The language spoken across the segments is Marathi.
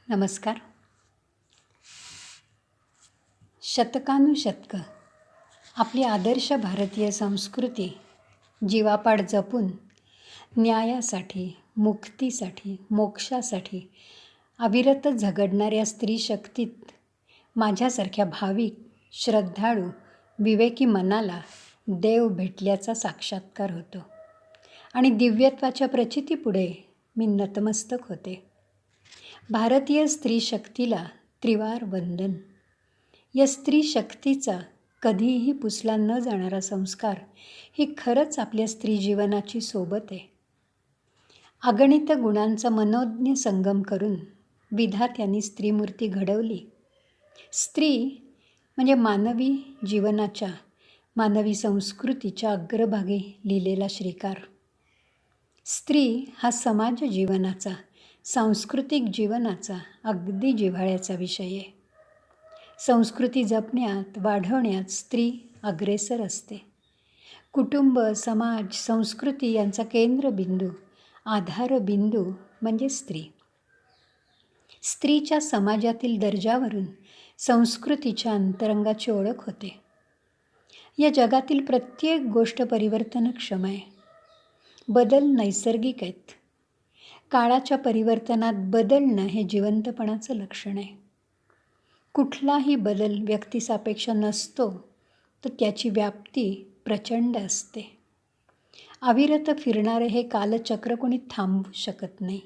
नमस्कार. शतकानुशतकं आपली आदर्श भारतीय संस्कृती जीवापाड जपून न्यायासाठी, मुक्तीसाठी, मोक्षासाठी अविरत झगडणाऱ्या स्त्री शक्तीत माझ्यासारख्या भाविक, श्रद्धाळू, विवेकी मनाला देव भेटल्याचा साक्षात्कार होतो आणि दिव्यत्वाच्या प्रचितीपुढे मी नतमस्तक होते. भारतीय स्त्री शक्तीला त्रिवार वंदन. या स्त्री शक्तीचा कधीही पुसला न जाणारा संस्कार ही खरंच आपल्या स्त्री जीवनाची सोबत आहे. अगणित गुणांचा मनोज्ञ संगम करून विधात्याने स्त्रीमूर्ती घडवली. स्त्री म्हणजे मानवी जीवनाच्या, मानवी संस्कृतीच्या अग्रभागी लिहिलेला श्रीकार. स्त्री हा समाज जीवनाचा, सांस्कृतिक जीवनाचा अगदी जिव्हाळ्याचा विषय आहे. संस्कृती जपण्यात, वाढवण्यात स्त्री अग्रेसर असते. कुटुंब, समाज, संस्कृती यांचा केंद्रबिंदू, आधारबिंदू म्हणजे स्त्री. स्त्रीच्या समाजातील दर्जावरून संस्कृतीच्या अंतरंगाची ओळख होते. या जगातील प्रत्येक गोष्ट परिवर्तनक्षम आहे. बदल नैसर्गिक आहेत. काळाच्या परिवर्तनात बदलणं हे जिवंतपणाचं लक्षण आहे. कुठलाही बदल व्यक्तिसापेक्ष नसतो, तर त्याची व्याप्ती प्रचंड असते. अविरत फिरणारे हे कालचक्र कोणी थांबवू शकत नाही.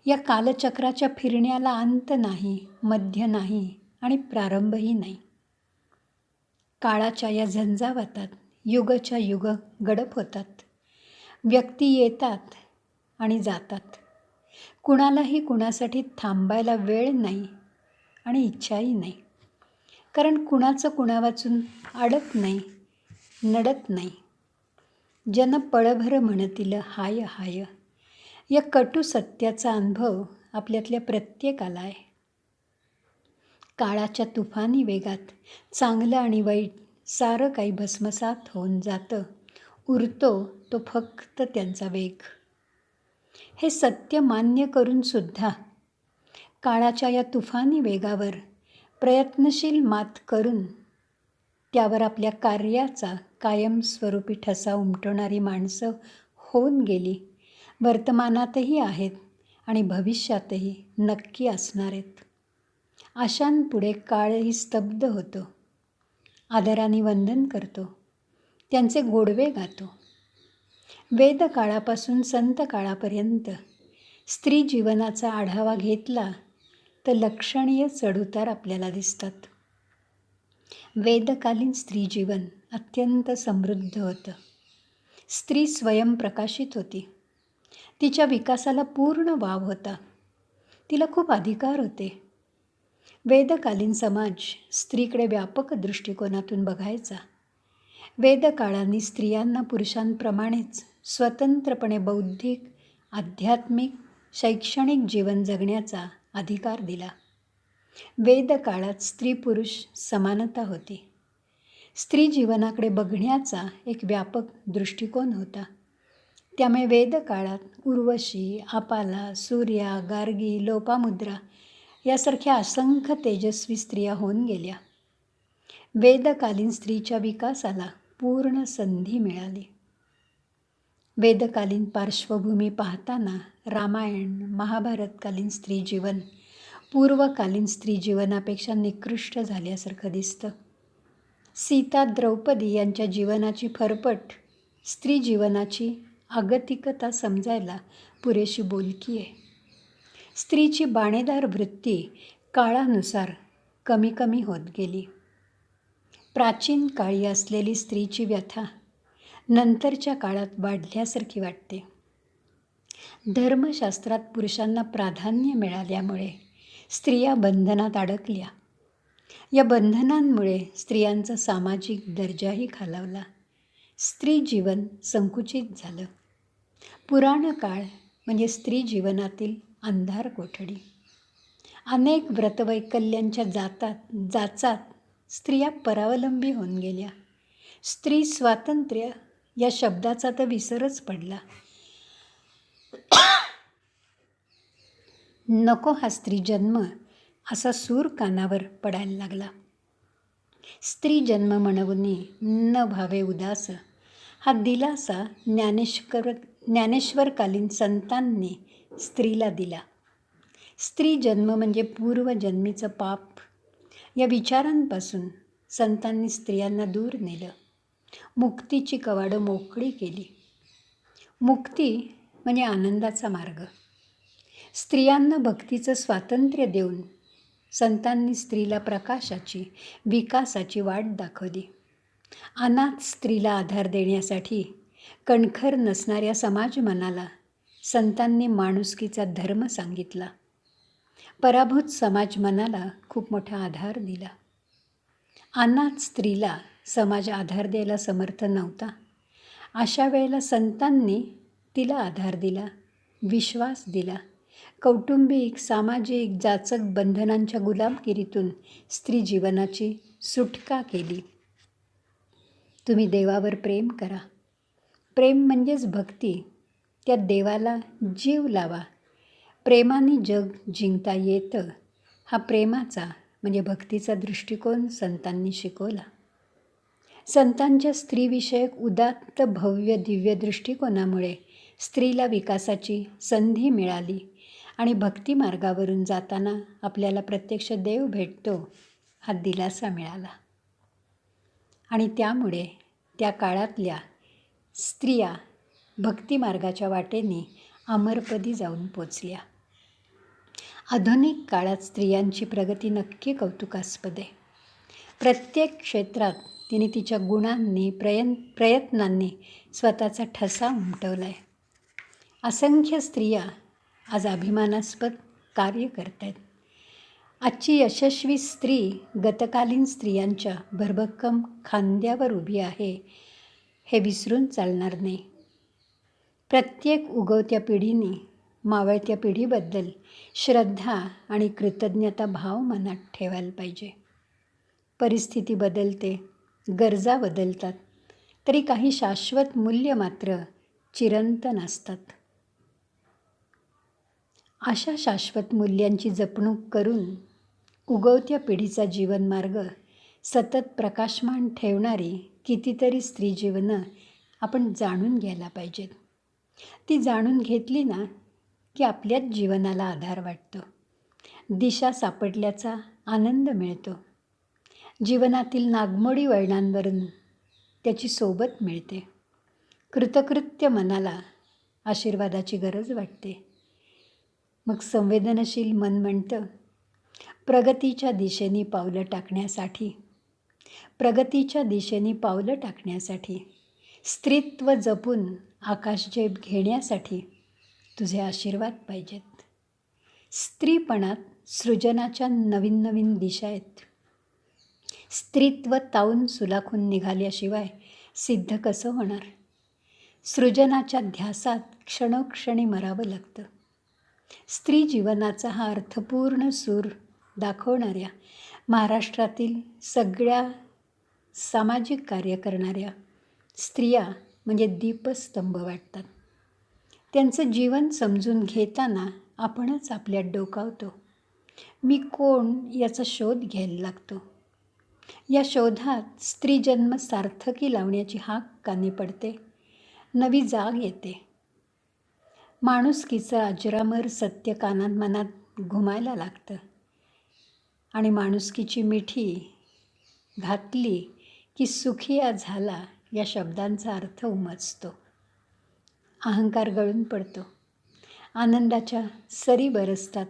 या कालचक्राच्या फिरण्याला अंत नाही, मध्य नाही आणि प्रारंभही नाही. काळाच्या या झंझावातात युगच्या युग गडप होतात. व्यक्ती येतात आणि जातात. कुणालाही कुणासाठी थांबायला वेळ नाही आणि इच्छाही नाही. कारण कुणाचं कुणावाचून अडत नाही, नडत नाही. जन पळभर म्हणतील हाय हाय. या कटू सत्याचा अनुभव आपल्यातल्या प्रत्येकाला आहे. काळाच्या तुफानी वेगात चांगलं आणि वाईट सारं काही भस्मसात होऊन जातं. उरतो तो फक्त त्यांचा वेग. हे सत्य मान्य करून सुद्धा काळाच्या या तुफानी वेगावर प्रयत्नशील मात करून त्यावर आपल्या कार्याचा कायमस्वरूपी ठसा उमटवणारी माणसं होऊन गेली, वर्तमानातही आहेत आणि भविष्यातही नक्की असणार आहेत. अशांपुढे काळही स्तब्ध होतो. आदराने वंदन करतो. त्यांचे गोडवे गातो. वेदकाळापासून संत काळापर्यंत स्त्री जीवनाचा आढावा घेतला तर लक्षणीय चढउतार आपल्याला दिसतात. वेदकालीन स्त्री जीवन अत्यंत समृद्ध होतं. स्त्री स्वयंप्रकाशित होती. तिच्या विकासाला पूर्ण वाव होता. तिला खूप अधिकार होते. वेदकालीन समाज स्त्रीकडे व्यापक दृष्टिकोनातून बघायचा. वेदकाळाने स्त्रियांना पुरुषांप्रमाणेच स्वतंत्रपणे बौद्धिक, आध्यात्मिक, शैक्षणिक जीवन जगण्याचा अधिकार दिला. वेदकाळात स्त्री पुरुष समानता होती. स्त्री जीवनाकडे बघण्याचा एक व्यापक दृष्टिकोन होता. त्यामुळे वेदकाळात उर्वशी, आपाला, सूर्या, गार्गी, लोपामुद्रा यासारख्या असंख्य तेजस्वी स्त्रिया होऊन गेल्या. वेदकालीन स्त्रीच्या विकासाला पूर्ण संधी मिळाली. वेदकालीन पार्श्वभूमी पाहताना रामायण, महाभारतकालीन स्त्री जीवन पूर्वकालीन स्त्री जीवनापेक्षा निकृष्ट झाल्यासारखं दिसतं. सीता, द्रौपदी यांच्या जीवनाची फरफट स्त्री जीवनाची आगतिकता समजायला पुरेशी बोलकी आहे. स्त्रीची बाणेदार वृत्ती काळानुसार कमी कमी होत गेली. प्राचीन काळी असलेली स्त्रीची व्यथा नंतरच्या काळात वाढल्यासारखी वाटते. धर्मशास्त्रात पुरुषांना प्राधान्य मिळाल्यामुळे स्त्रिया बंधनात अडकल्या. या बंधनांमुळे स्त्रियांचा सामाजिक दर्जाही खालावला. स्त्री जीवन संकुचित झालं. पुराण काळ म्हणजे स्त्री जीवनातील अंधार कोठडी. अनेक व्रतवैकल्यांच्या जाचात स्त्रिया परावलंबी होऊन गेल्या. स्त्री स्वातंत्र्य या शब्दाचा तर विसरच पडला. नको हा स्त्री जन्म असा सूर कानावर पडायला लागला. स्त्री जन्म म्हणवनी न भावे उदास हा दिलासा ज्ञानेश्वरकालीन संतांनी स्त्रीला दिला. स्त्री जन्म म्हणजे पूर्वजन्मीचं पाप या विचारांपासून संतांनी स्त्रियांना दूर नेलं. मुक्तीची कवाडं मोकळी केली. मुक्ती म्हणजे आनंदाचा मार्ग. स्त्रियांना भक्तीचं स्वातंत्र्य देऊन संतांनी स्त्रीला प्रकाशाची, विकासाची वाट दाखवली. अनाथ स्त्रीला आधार देण्यासाठी कणखर नसणाऱ्या समाज मनाला संतांनी माणुसकीचा धर्म सांगितला. पराभूत समाज मनाला खूप मोठा आधार दिला. अनाथ स्त्रीला समाज आधार द्यायला समर्थ नव्हता. अशा वेळेला संतांनी तिला आधार दिला, विश्वास दिला. कौटुंबिक, सामाजिक, जाचक बंधनांच्या गुलामगिरीतून स्त्री जीवनाची सुटका केली. तुम्ही देवावर प्रेम करा. प्रेम म्हणजेच भक्ती. त्या देवाला जीव लावा. प्रेमाने जग जिंकता येतं हा प्रेमाचा म्हणजे भक्तीचा दृष्टिकोन संतांनी शिकवला. संतांच्या स्त्रीविषयक उदात्त भव्य दिव्य दृष्टिकोनामुळे स्त्रीला विकासाची संधी मिळाली आणि भक्ती मार्गावरून जाताना आपल्याला प्रत्यक्ष देव भेटतो हा दिलासा मिळाला. आणि त्यामुळे त्या काळातल्या स्त्रिया भक्तिमार्गाच्या वाटेने अमरपदी जाऊन पोचल्या. आधुनिक काळात स्त्रियांची प्रगती नक्की कौतुकास्पद आहे. प्रत्येक क्षेत्रात तिने तिच्या गुणांनी प्रयत्नांनी स्वतःचा ठसा उमटवला आहे. असंख्य स्त्रिया आज अभिमानास्पद कार्य करत आहेत. आजची यशस्वी स्त्री गतकालीन स्त्रियांच्या भरभक्कम खांद्यावर उभी आहे हे विसरून चालणार नाही. प्रत्येक उगवत्या पिढीने मावळत्या पिढीबद्दल श्रद्धा आणि कृतज्ञता भाव मनात ठेवायला पाहिजे. परिस्थिती बदलते, गरजा बदलतात, तरी काही शाश्वत मूल्य मात्र चिरंतन असतात. अशा शाश्वत मूल्यांची जपणूक करून उगवत्या पिढीचा जीवनमार्ग सतत प्रकाशमान ठेवणारी कितीतरी स्त्री जीवनं आपण जाणून घ्यायला पाहिजेत. ती जाणून घेतली ना की आपल्याच जीवनाला आधार वाटतो, दिशा सापडल्याचा आनंद मिळतो. जीवनातील नागमोडी वळणांवरून त्याची सोबत मिळते. कृतकृत्य मनाला आशीर्वादाची गरज वाटते. मग संवेदनशील मन म्हणतं, प्रगतीच्या दिशेने पावलं टाकण्यासाठी स्त्रीत्व जपून आकाशझेप घेण्यासाठी तुझे आशीर्वाद पाहिजेत. स्त्रीपणात सृजनाच्या नवीन नवीन दिशा आहेत. स्त्रीत्व तावून सुलाखून निघाल्याशिवाय सिद्ध कसं होणार? सृजनाच्या ध्यासात क्षणोक्षणी मरावं लागतं. स्त्री जीवनाचा हा अर्थपूर्ण सूर दाखवणाऱ्या महाराष्ट्रातील सगळ्या सामाजिक कार्य करणाऱ्या स्त्रिया म्हणजे दीपस्तंभ वाटतात. त्यांचं जीवन समजून घेताना आपणच आपल्यात डोकावतो. मी कोण याचा शोध घ्यायला लागतो. या शोधात स्त्रीजन्म सार्थकी लावण्याची हाक कानी पडते. नवी जाग येते. माणुसकीचं अजरामर सत्य कानात मनात घुमायला लागतं. आणि माणुसकीची मिठी घातली की सुखिया झाला या शब्दांचा अर्थ उमजतो. अहंकार गळून पडतो. आनंदाच्या सरी बरसतात.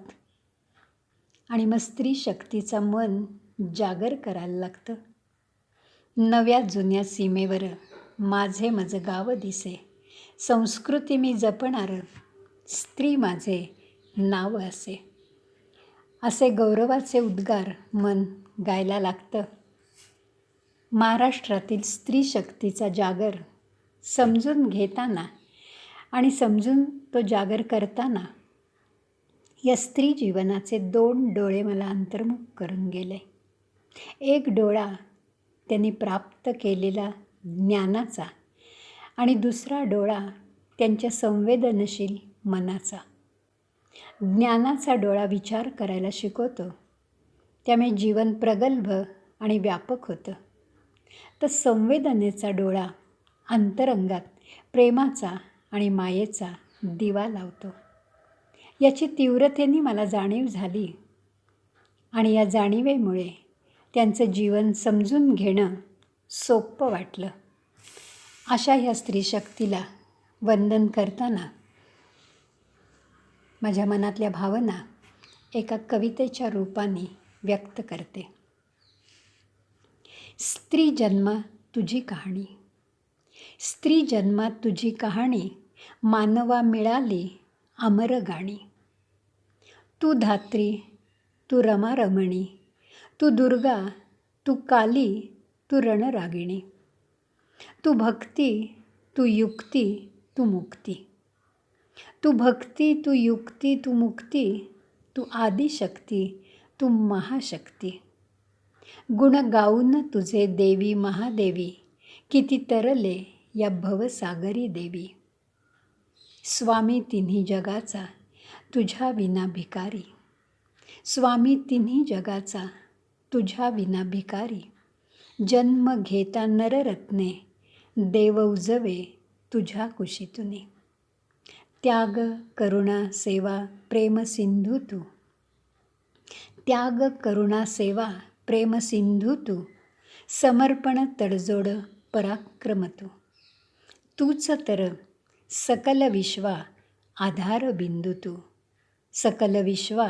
आणि मग स्त्री शक्तीचा मन जागर करायला लागतं. नव्या जुन्या सीमेवर माझे मज गाव दिसे, संस्कृती मी जपणार, स्त्री माझे नाव असे. असे गौरवाचे उद्गार मन गायला लागतं. महाराष्ट्रातील स्त्री शक्तीचा जागर समजून घेताना आणि समजून तो जागर करताना या स्त्री जीवनाचे 2 डोळे मला अंतर्मुख करून गेले. एक डोळा त्यांनी प्राप्त केलेला ज्ञानाचा आणि दुसरा डोळा त्यांच्या संवेदनशील मनाचा. ज्ञानाचा डोळा विचार करायला शिकवतो. त्यामुळे जीवन प्रगल्भ आणि व्यापक होतं. तर संवेदनेचा डोळा अंतरंगात प्रेमाचा आणि मायेचा दिवा लावतो. याची तीव्रतेने मला जाणीव झाली आणि या जाणीवेमुळे त्यांचं जीवन समजून घेणं सोपं वाटलं. अशा ह्या स्त्री शक्तीला वंदन करताना माझ्या मनातल्या भावना एका कवितेच्या रूपाने व्यक्त करते. स्त्री जन्मात तुझी कहाणी, स्त्री जन्मात तुझी कहाणी, मानवा मिळाली अमर गाणी. तू धात्री, तू रमा रमणी, तू दुर्गा, तू काली, तू रणरागिणी. तू भक्ती, तू युक्ती, तू मुक्ती. तू भक्ती, तू युक्ती, तू मुक्ती. तू आदिशक्ती, तू महाशक्ती. गुण गाऊन तुझे देवी महादेवी, किती तरले या भवसागरी देवी. स्वामी तिन्ही जगाचा, तुझ्या विना भिकारी. स्वामी तिन्ही जगाचा, तुझ्या विना भिकारी. जन्म घेता नररत्ने, देव उजवे तुझ्या कुशीतुनी. त्याग करुणा सेवा प्रेम सिंधू तू. त्याग करुणा सेवा प्रेम सिंधू तू. समर्पण तडजोड पराक्रम तू. तूच तर सकल विश्वा आधार बिंदू तू. सकल विश्वा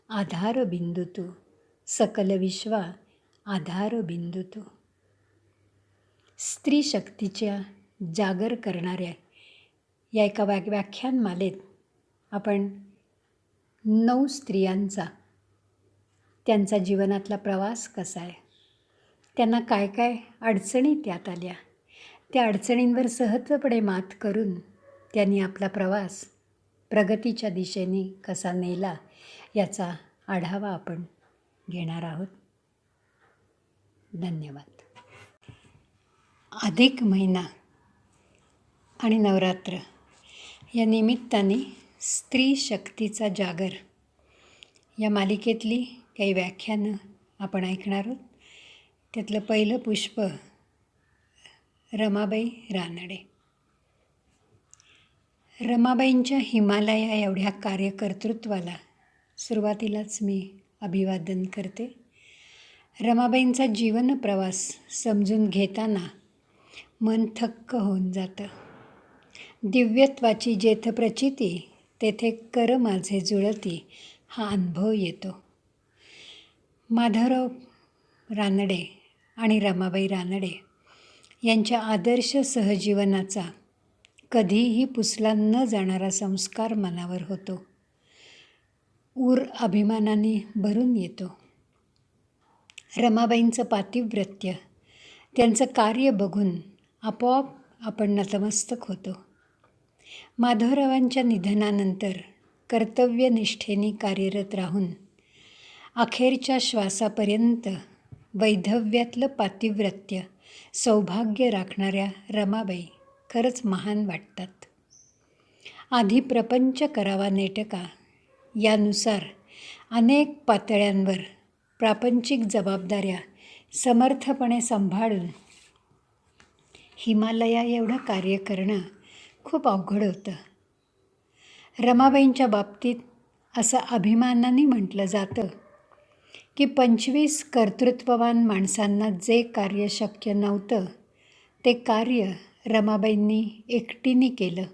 आधार बिंदू तू. सकल विश्वा आधार बिंदू तू. स्त्री शक्तीच्या जागर करणाऱ्या या एका व्याख्यानमालेत आपण 9 स्त्रियांचा त्यांचा जीवनातला प्रवास कसा आहे, त्यांना काय काय अडचणी त्यात आल्या, त्या अडचणींवर सहजपणे मात करून त्यांनी आपला प्रवास प्रगतीच्या दिशेने कसा नेला याचा आढावा आपण घेणार आहोत. धन्यवाद. अधिक महिना आणि नवरात्र या निमित्ताने स्त्री शक्तीचा जागर या मालिकेतली काही व्याख्यानं आपण ऐकणार आहोत. त्यातलं पहिलं पुष्प रमाबाई रानडे. रमाबाईंच्या हिमालया एवढ्या कार्यकर्तृत्वाला सुरुवातीलाच मी अभिवादन करते. रमाबाईंचा जीवनप्रवास समजून घेताना मन थक्क होऊन जातं. दिव्यत्वाची जेथ प्रचिती, तेथे कर माझे जुळती हा अनुभव येतो. माधवराव रानडे आणि रमाबाई रानडे यांच्या आदर्श सहजीवनाचा कधीही पुसला न जाणारा संस्कार मनावर होतो. ऊर अभिमानाने भरून येतो. रमाबाईंचं पातिव्रत्य, त्यांचं कार्य बघून आपोआप आपण नतमस्तक होतो. माधवरावांच्या निधनानंतर कर्तव्यनिष्ठेने कार्यरत राहून अखेरच्या श्वासापर्यंत वैधव्यातलं पातिव्रत्य सौभाग्य राखणाऱ्या रमाबाई खरंच महान वाटतात. आधी प्रपंच करावा नेटका यानुसार अनेक पातळ्यांवर प्रापंचिक जबाबदाऱ्या समर्थपणे सांभाळून हिमालया एवढं कार्य करणं खूप अवघड होतं. रमाबाईंच्या बाबतीत असं अभिमानाने म्हटलं जातं की 25 कर्तृत्ववान माणसांना जे कार्य शक्य नव्हतं ते कार्य रमाबाईंनी एकटीने केलं.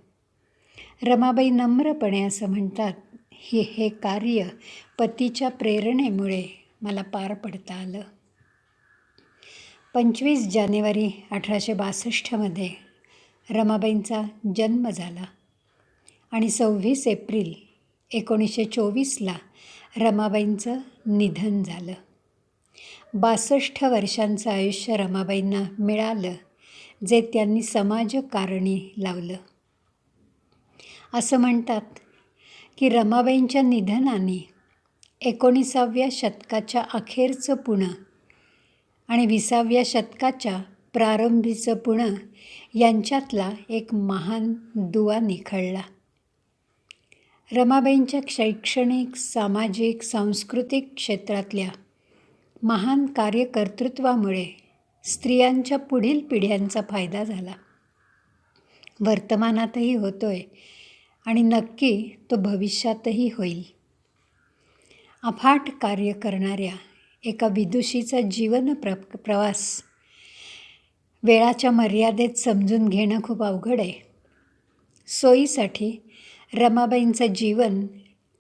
रमाबाई नम्रपणे असं म्हणतात, हे कार्य पतीच्या प्रेरणेमुळे मला पार पडता आलं. 25 जानेवारी 1862 रमाबाईंचा जन्म झाला आणि 26 एप्रिल 1924 रमाबाईंचं निधन झालं. 62 वर्षांचं आयुष्य रमाबाईंना मिळालं, जे त्यांनी समाजकारणी लावलं. असं म्हणतात की रमाबाईंच्या निधनाने 19व्या शतकाच्या अखेरचं पुणं आणि 20व्या शतकाच्या प्रारंभीचं पुणं यांच्यातला एक महान दुवा निखळला. रमाबाईंच्या शैक्षणिक, सामाजिक, सांस्कृतिक क्षेत्रातल्या महान कार्यकर्तृत्वामुळे स्त्रियांच्या पुढील पिढ्यांचा फायदा झाला. वर्तमानातही होतोय आणि नक्की तो भविष्यातही होईल. अफाट कार्य करणाऱ्या एका विदुषीचा जीवन प्रवास वेळाच्या मर्यादेत समजून घेणं खूप अवघड आहे. सोयीसाठी रमाबाईंचं जीवन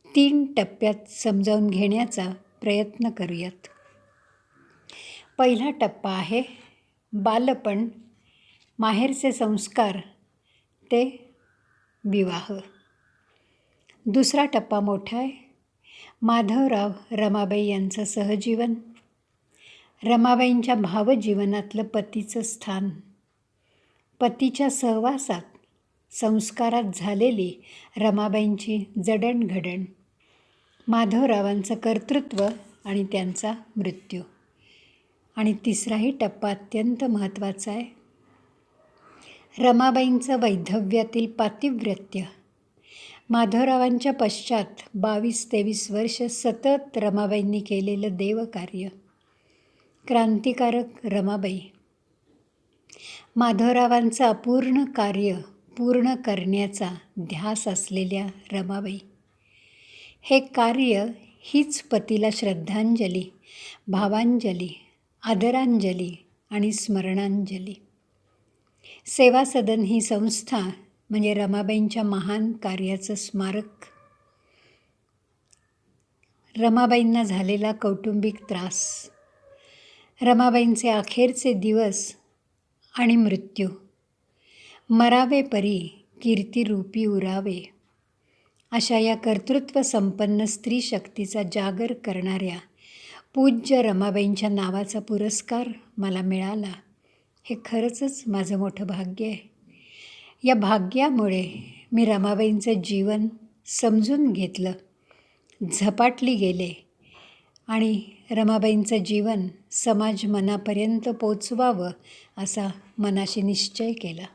3 टप्प्यात समजावून घेण्याचा प्रयत्न करूयात. पहिला टप्पा आहे बालपण, माहेरचे संस्कार ते विवाह. दुसरा टप्पा मोठा आहे माधवराव रमाबाई यांचं सहजीवन, रमाबाईंच्या भावजीवनातलं पतीचं स्थान, पतीच्या सहवासात संस्कारात झालेली रमाबाईंची जडणघडण, माधवरावांचं कर्तृत्व आणि त्यांचा मृत्यू. आणि तिसराही टप्पा अत्यंत महत्त्वाचा आहे रमाबाईंचं वैधव्यातील पातिव्रत्य. माधवरावांच्या पश्चात 22-23 वर्ष सतत रमाबाईंनी केलेलं देवकार्य. क्रांतिकारक रमाबाई, माधवरावांचं अपूर्ण कार्य पूर्ण करण्याचा ध्यास असलेल्या रमाबाई. हे कार्य हीच पतीला श्रद्धांजली, भावांजली, आदरांजली आणि स्मरणांजली. सेवा सदन ही संस्था म्हणजे रमाबाईंच्या महान कार्याचं स्मारक. रमाबाईंना झालेला कौटुंबिक त्रास, रमाबाईंचे अखेरचे दिवस आणि मृत्यू. मरावे परी कीर्तिरूपी उरावे अशा या कर्तृत्व संपन्न स्त्री शक्तीचा जागर करणाऱ्या पूज्य रमाबाईंच्या नावाचा पुरस्कार मला मिळाला हे खरंच माझं मोठं भाग्य आहे. या भाग्यामुळे मी रमाबाईंचं जीवन समजून घेतलं, झपाटली गेले आणि रमाबाईंचं जीवन समाज मनापर्यंत पोचवावं असा मनाशी निश्चय केला.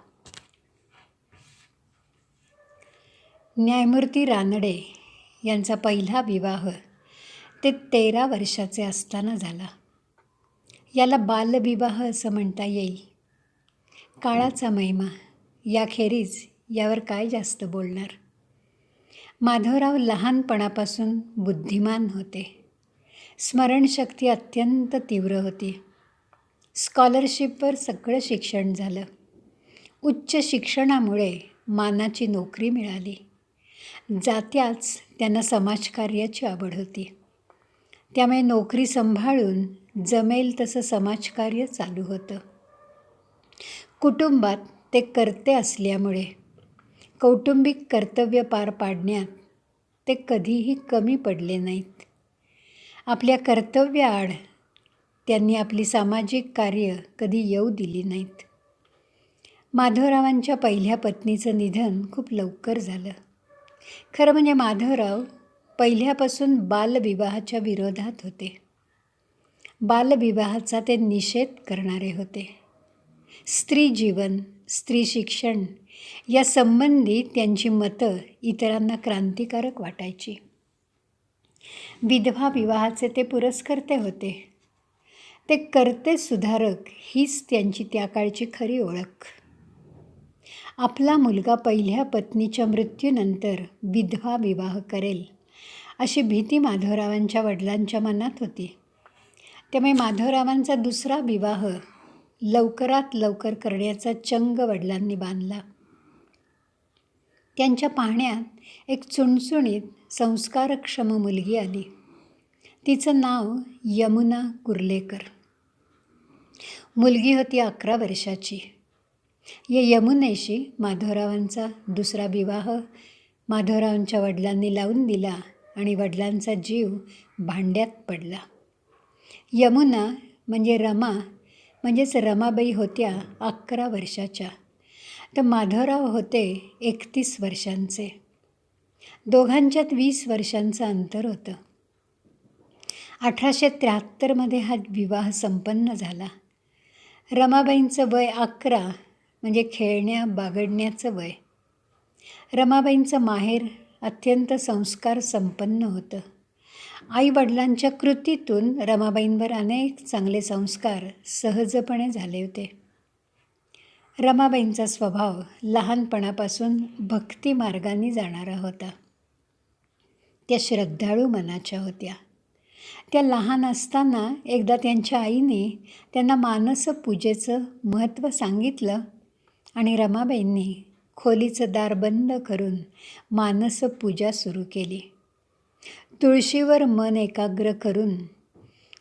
न्यायमूर्ती रानडे यांचा पहिला विवाह ते 13 वर्षाचे असताना झाला. याला बालविवाह असं म्हणता येईल. काळाचा महिमा, याखेरीज यावर काय जास्त बोलणार. माधवराव लहानपणापासून बुद्धिमान होते. स्मरणशक्ती अत्यंत तीव्र होती. स्कॉलरशिपवर सगळं शिक्षण झालं. उच्च शिक्षणामुळे मानाची नोकरी मिळाली. जात्याच त्यांना समाजकार्याची आवड होती. त्यामुळे नोकरी सांभाळून जमेल तसं समाजकार्य चालू होतं. कुटुंबात ते कर्ते असल्यामुळे कौटुंबिक कर्तव्य पार पाडण्यात ते कधीही कमी पडले नाहीत. आपल्या कर्तव्याआड त्यांनी आपली सामाजिक कार्य कधी येऊ दिली नाहीत. माधवरावांच्या पहिल्या पत्नीचं निधन खूप लवकर झालं. खरं म्हणजे माधवराव पहिल्यापासून बालविवाहाच्या विरोधात होते. बालविवाहाचा ते निषेध करणारे होते. स्त्री जीवन, स्त्री शिक्षण या संबंधी त्यांची मतं इतरांना क्रांतिकारक वाटायची. विधवा विवाहाचे ते पुरस्कर्ते होते. ते कर्ते सुधारक हीच त्यांची त्या काळची खरी ओळख. आपला मुलगा पहिल्या पत्नीच्या मृत्यूनंतर विधवा विवाह करेल अशी भीती माधवरावांच्या वडिलांच्या मनात होती. त्यामुळे माधवरावांचा दुसरा विवाह लवकरात लवकर करण्याचा चंग वडिलांनी बांधला. त्यांच्या पाहण्यात एक चुणचुणीत संस्कारक्षम मुलगी आली. तिचं नाव यमुना कुर्लेकर. मुलगी होती 11 वर्षाची. या यमुनेशी माधवरावांचा दुसरा विवाह माधवरावांच्या वडिलांनी लावून दिला आणि वडिलांचा जीव भांड्यात पडला. यमुना म्हणजे रमा म्हणजेच रमाबाई होत्या 11 वर्षाच्या, तर माधवराव होते 31 वर्षांचे. दोघांच्यात 20 वर्षांचं अंतर होतं. 1873 हा विवाह संपन्न झाला. रमाबाईंचं वय 11 म्हणजे खेळण्या बागडण्याचं वय. रमाबाईंचं माहेर अत्यंत संस्कार संपन्न होतं. आईवडिलांच्या कृतीतून रमाबाईंवर अनेक चांगले संस्कार सहजपणे झाले होते. रमाबाईंचा स्वभाव लहानपणापासून भक्ती मार्गाने जाणारा होता. त्या श्रद्धाळू मनाच्या होत्या. त्या लहान असताना एकदा त्यांच्या आईने त्यांना मानसपूजेचं महत्त्व सांगितलं आणि रमाबाईंनी खोलीचं दार बंद करून मानसपूजा सुरू केली. तुळशीवर मन एकाग्र करून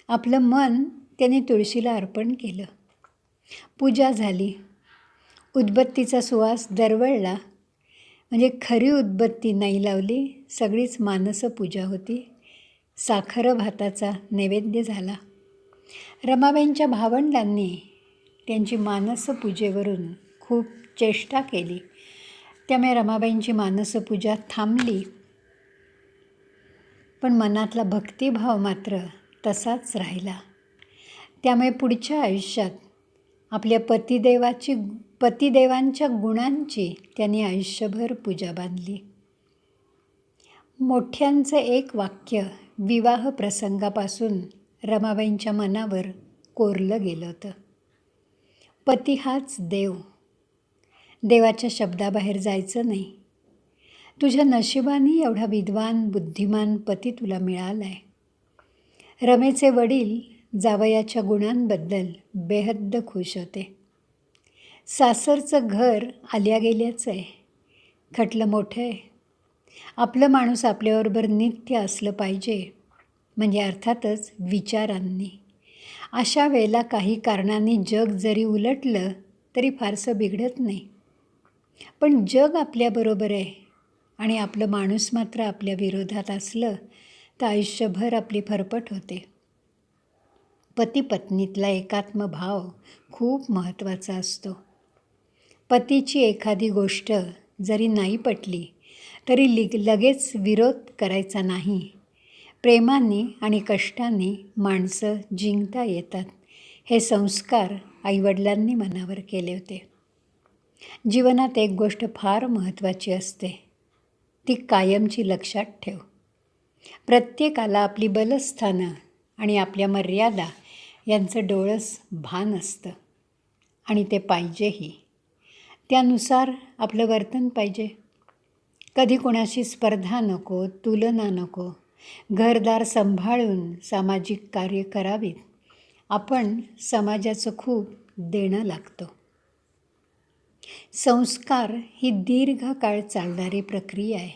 आपलं मन त्यांनी तुळशीला अर्पण केलं. पूजा झाली. उदबत्तीचा सुवास दरवळला. म्हणजे खरी उदबत्ती नाही लावली, सगळीच मानसपूजा होती. साखर भाताचा नैवेद्य झाला. रमाबाईंच्या भावंडांनी त्यांची मानसपूजेवरून खूप चेष्टा केली. त्यामुळे रमाबाईंची मानसपूजा थांबली. पण मनातला भक्तिभाव मात्र तसाच राहिला. त्यामुळे पुढच्या आयुष्यात आपल्या पतिदेवांच्या गुणांची त्यांनी आयुष्यभर पूजा बांधली. मोठ्यांचं एक वाक्य विवाह प्रसंगापासून रमाबाईंच्या मनावर कोरलं गेलं होतं. पती हाच देव. देवाच्या शब्दाबाहेर जायचं नाही. तुझ्या नशिबाने एवढा विद्वान बुद्धिमान पती तुला मिळाला आहे. रमेचे वडील जावयाच्या गुणांबद्दल बेहद्द खुश होते. सासरचं घर आल्या गेल्याचं आहे. खटलं मोठं आहे. आपलं माणूस आपल्याबरोबर नित्य असलं पाहिजे, म्हणजे अर्थातच विचारांनी. अशा वेळेला काही कारणांनी जग जरी उलटलं तरी फारसं बिघडत नाही. पण जग आपल्याबरोबर आहे आणि आपलं माणूस मात्र आपल्या विरोधात असलं तर आयुष्यभर आपली फरफट होते. पती पत्नीतला एकात्म भाव खूप महत्त्वाचा असतो. पतीची एखादी गोष्ट जरी नाही पटली तरी लगेच विरोध करायचा नाही. प्रेमाने आणि कष्टाने माणसं जिंकता येतात. हे संस्कार आईवडिलांनी मनावर केले होते. जीवनात एक गोष्ट फार महत्त्वाची असते, ती कायमची लक्षात ठेव. प्रत्येकाला आपली बलस्थानं आणि आपल्या मर्यादा यांचं डोळस भान असतं आणि ते पाहिजेही. त्यानुसार आपलं वर्तन पाहिजे. कधी कोणाशी स्पर्धा नको, तुलना नको. घरदार सांभाळून सामाजिक कार्य करावीत. आपण समाजाचं खूप देणं लागतो. संस्कार ही दीर्घकाळ चालणारी प्रक्रिया आहे.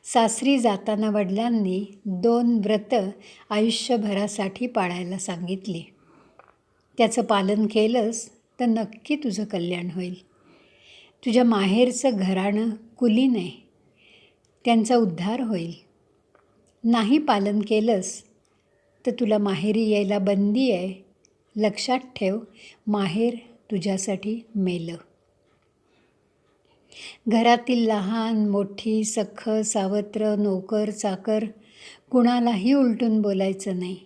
सासरी जाताना वडिलांनी 2 व्रतं आयुष्यभरासाठी पाळायला सांगितली. त्याचं पालन केलंस तर नक्की तुझं कल्याण होईल. तुझ्या माहेरचं घराणं कुलीन आहे, त्यांचा उद्धार होईल. नाही पालन केलंस तर तुला माहेरी यायला बंदी आहे. लक्षात ठेव, माहेर तुझ्यासाठी मेलं. घरातील लहान मोठी सख्ख सावत्र नोकर चाकर कुणालाही उलटून बोलायचं नाही.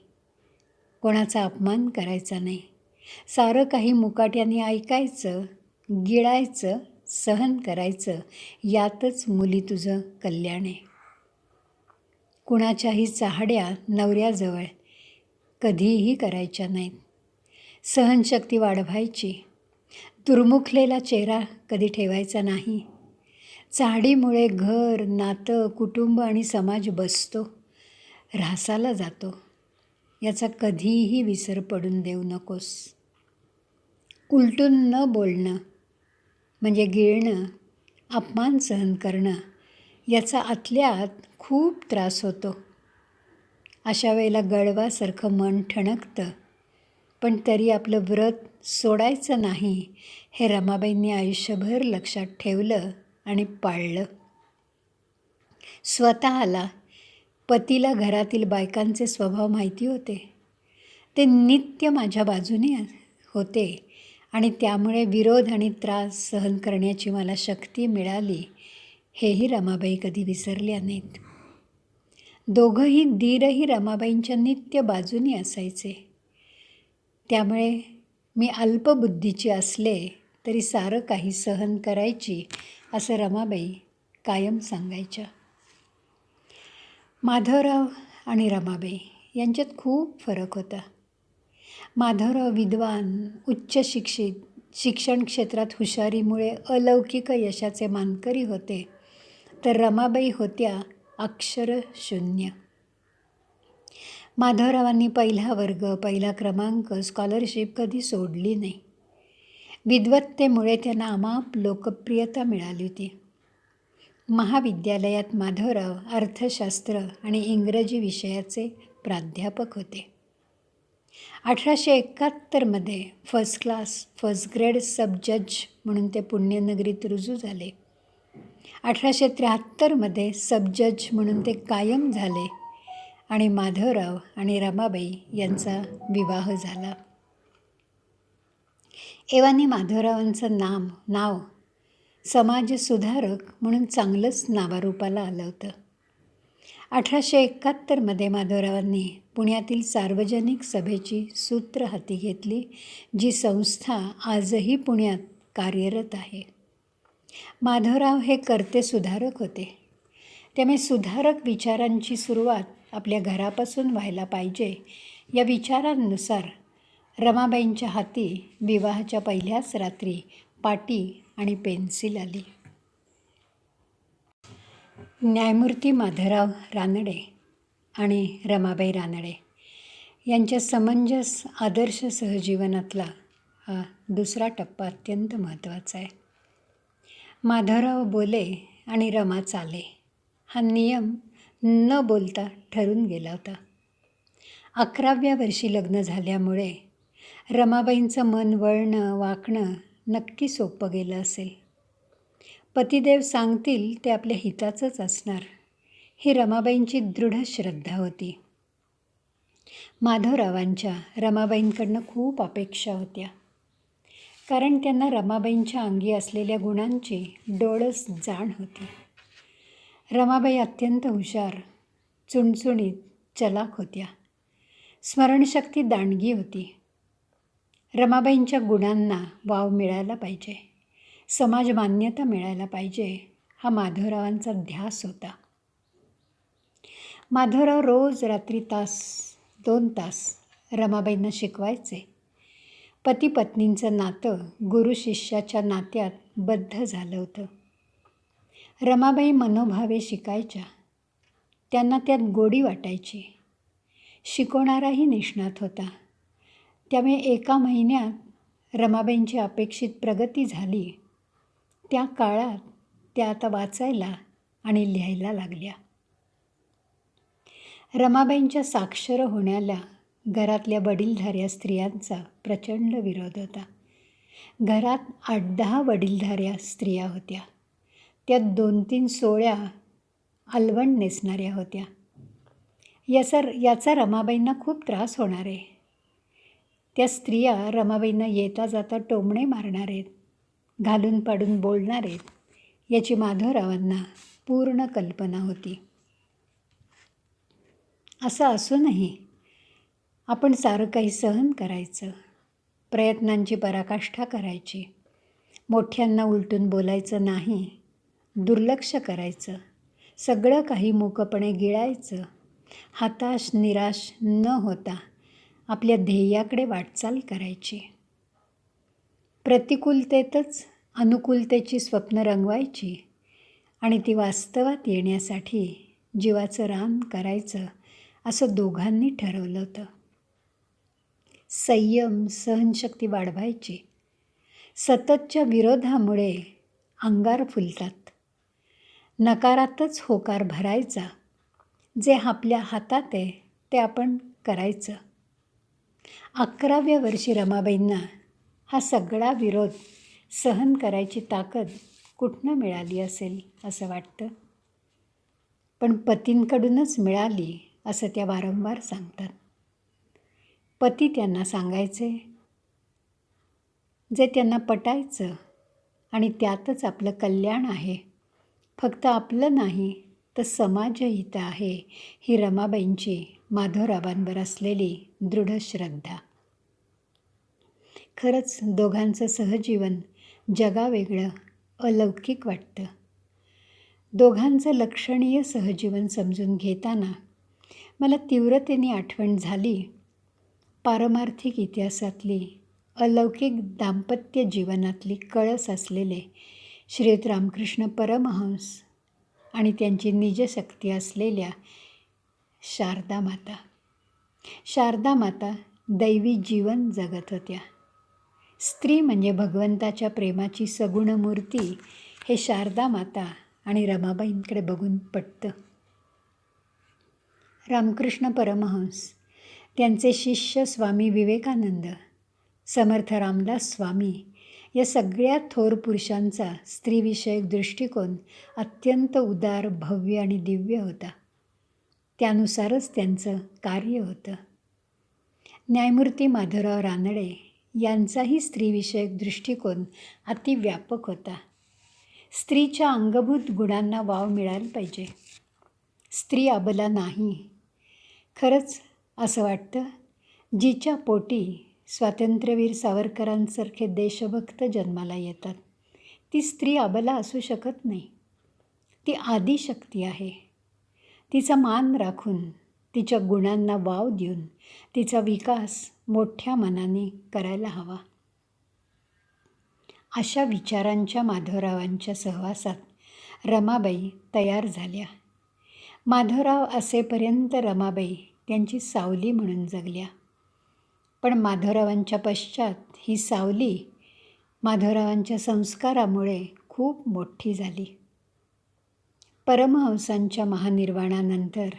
कोणाचा अपमान करायचा नाही. सारं काही मुकाट्याने ऐकायचं, गिळायचं, सहन करायचं. यातच मुली तुझं कल्याण आहे. कुणाच्याही चाहड्या नवऱ्याजवळ कधीही करायच्या नाहीत. सहनशक्ती वाढवायची. दुर्मुखलेला चेहरा कधी ठेवायचा नाही. चाहडीमुळे घर, नातं, कुटुंब आणि समाज बसतो, ऱ्हासाला जातो. याचा कधीही विसर पडून देऊ नकोस. उलटून न बोलणं म्हणजे गिळणं, अपमान सहन करणं, याचा आतल्या आत खूप त्रास होतो. अशा वेळेला गळवासारखं मन ठणकतं. पण तरी आपलं व्रत सोडायचं नाही, हे रमाबाईंनी आयुष्यभर लक्षात ठेवलं आणि पाळलं. स्वतःला, पतीला घरातील बायकांचे स्वभाव माहिती होते. ते नित्य माझ्या बाजूने होते आणि त्यामुळे विरोध आणि त्रास सहन करण्याची मला शक्ती मिळाली, हेही रमाबाई कधी विसरल्या नाहीत. दोघंही दीरही रमाबाईंच्या नित्य बाजूने असायचे. त्यामुळे मी अल्पबुद्धीची असले तरी सारं काही सहन करायची, असं रमाबाई कायम सांगायच्या. माधवराव आणि रमाबाई यांच्यात खूप फरक होता. माधवराव विद्वान, उच्च शिक्षित, शिक्षण क्षेत्रात हुशारीमुळे अलौकिक यशाचे मानकरी होते, तर रमाबाई होत्या अक्षरशून्य. माधवरावांनी पहिला वर्ग, पहिला क्रमांक, स्कॉलरशिप कधी सोडली नाही. विद्वत्तेमुळे त्यांना अमाप लोकप्रियता मिळाली होती. महाविद्यालयात माधवराव अर्थशास्त्र आणि इंग्रजी विषयाचे प्राध्यापक होते. 1871मध्ये फर्स्ट क्लास, फर्स्ट ग्रेड सब जज म्हणून ते पुण्यनगरीत रुजू झाले. 1873मध्ये सब जज म्हणून ते कायम झाले आणि माधवराव आणि रमाबाई यांचा विवाह झाला. एव्हानी माधवरावांचं नाव समाजसुधारक म्हणून चांगलंच नावारूपाला आलं होतं. 1871मध्ये माधवरावांनी पुण्यातील सार्वजनिक सभेची सूत्र हाती घेतली, जी संस्था आजही पुण्यात कार्यरत आहे. माधवराव हे कर्ते सुधारक होते. त्यामुळे सुधारक विचारांची सुरुवात आपल्या घरापासून व्हायला पाहिजे या विचारांनुसार रमाबाईंच्या हाती विवाहाच्या पहिल्याच रात्री पाटी आणि पेन्सिल आली. न्यायमूर्ती माधवराव रानडे आणि रमाबाई रानडे यांच्या समंजस आदर्श सहजीवनातला हा दुसरा टप्पा अत्यंत महत्त्वाचा आहे. माधवराव बोले आणि रमा चाले हा नियम न बोलता ठरून गेला होता. 11व्या वर्षी लग्न झाल्यामुळे रमाबाईंचं मन वळणं वाकणं नक्की सोपं गेलं असेल. पतिदेव सांगतील ते आपल्या हिताचंच असणार, ही रमाबाईंची दृढ श्रद्धा होती. माधवरावांच्या रमाबाईंकडनं खूप अपेक्षा होत्या, कारण त्यांना रमाबाईंच्या अंगी असलेल्या गुणांची डोळस जाण होती. रमाबाई अत्यंत हुशार, चुणचुणीत, चलाख होत्या. स्मरणशक्ती दांडगी होती. रमाबाईंच्या गुणांना वाव मिळायला पाहिजे, समाज मान्यता मिळायला पाहिजे, हा माधवरावांचा ध्यास होता. माधवराव रोज रात्री 2 तास रमाबाईंना शिकवायचे. पती पत्नींचं नातं गुरु शिष्याच्या नात्यात बद्ध झालं होतं. रमाबाई मनोभावे शिकायच्या. त्यांना त्यात गोडी वाटायची. शिकवणाराही निष्णात होता. त्यामुळे एका महिन्यात रमाबाईंची अपेक्षित प्रगती झाली. त्या काळात त्या आता वाचायला आणि लिहायला लागल्या. रमाबाईंच्या साक्षर होण्याला घरातल्या वडीलधाऱ्या स्त्रियांचा प्रचंड विरोध होता. घरात 8-10 वडीलधाऱ्या स्त्रिया होत्या. त्यात 2-3 सोळ्या अलवण नेसणाऱ्या होत्या. याचा रमाबाईंना खूप त्रास होणार आहे. त्या स्त्रिया रमाबाईंना येता जाता टोमणे मारणार आहेत, घालून पाडून बोलणार आहेत, याची माधवरावांना पूर्ण कल्पना होती. असं असूनही आपण सारं काही सहन करायचं, प्रयत्नांची पराकाष्ठा करायची, मोठ्यांना उलटून बोलायचं नाही, दुर्लक्ष करायचं, सगळं काही मूकपणे गिळायचं, हताश निराश न होता आपल्या ध्येयाकडे वाटचाल करायची. प्रतिकूलतेतच अनुकूलतेची स्वप्न रंगवायची आणि ती वास्तवात येण्यासाठी जीवाचं रान करायचं, असं दोघांनी ठरवलं होतं. संयम, सहनशक्ती वाढवायची. सततच्या विरोधामुळे अंगार फुलतात. नकारातच होकार भरायचा. जे आपल्या हातात आहे ते आपण करायचं. 11व्या वर्षी रमाबाईंना हा सगळा विरोध सहन करायची ताकद कुठनं मिळाली असेल असं वाटतं. पण पतींकडूनच मिळाली असं त्या वारंवार सांगतात. पती त्यांना सांगायचे, जे त्यांना पटायचं आणि त्यातच आपलं कल्याण आहे, फक्त आपलं नाही तर समाजहित आहे, ही रमाबाईंची माधवरावांवर असलेली दृढ श्रद्धा. खरंच दोघांचं सहजीवन जगावेगळं, अलौकिक वाटतं. दोघांचं लक्षणीय सहजीवन समजून घेताना मला तीव्रतेने आठवण झाली पारमार्थिक इतिहासातली, अलौकिक दाम्पत्य जीवनातली कळस असलेले श्रीयुत रामकृष्ण परमहंस आणि त्यांची निजशक्ती असलेल्या शारदा माता. शारदा माता दैवी जीवन जगत होत्या. स्त्री म्हणजे भगवंताच्या प्रेमाची सगुण मूर्ती हे शारदा माता आणि रमाबाईंकडे बघून पटतं. रामकृष्ण परमहंस, त्यांचे शिष्य स्वामी विवेकानंद, समर्थ रामदास स्वामी या सगळ्या थोर पुरुषांचा स्त्रीविषयक दृष्टिकोन अत्यंत उदार, भव्य आणि दिव्य होता. त्यानुसारच त्यांचं कार्य होतं. न्यायमूर्ती माधवराव रानडे यांचाही स्त्रीविषयक दृष्टिकोन अतिव्यापक होता. स्त्रीच्या अंगभूत गुणांना वाव मिळाला पाहिजे. स्त्री अबला नाही. खरंच असं वाटतं, जिच्या पोटी स्वातंत्र्यवीर सावरकरांसारखे देशभक्त जन्माला येतात, ती स्त्री अबला असू शकत नाही. ती आदिशक्ती आहे. तिचा मान राखून, तिच्या गुणांना वाव देऊन तिचा विकास मोठ्या मनाने करायला हवा. अशा विचारांच्या माधवरावांच्या सहवासात रमाबाई तयार झाल्या. माधवराव असेपर्यंत रमाबाई त्यांची सावली म्हणून जगल्या. पण माधवरावांच्या पश्चात ही सावली माधवरावांच्या संस्कारामुळे खूप मोठी झाली. परमहंसांच्या महानिर्वाणानंतर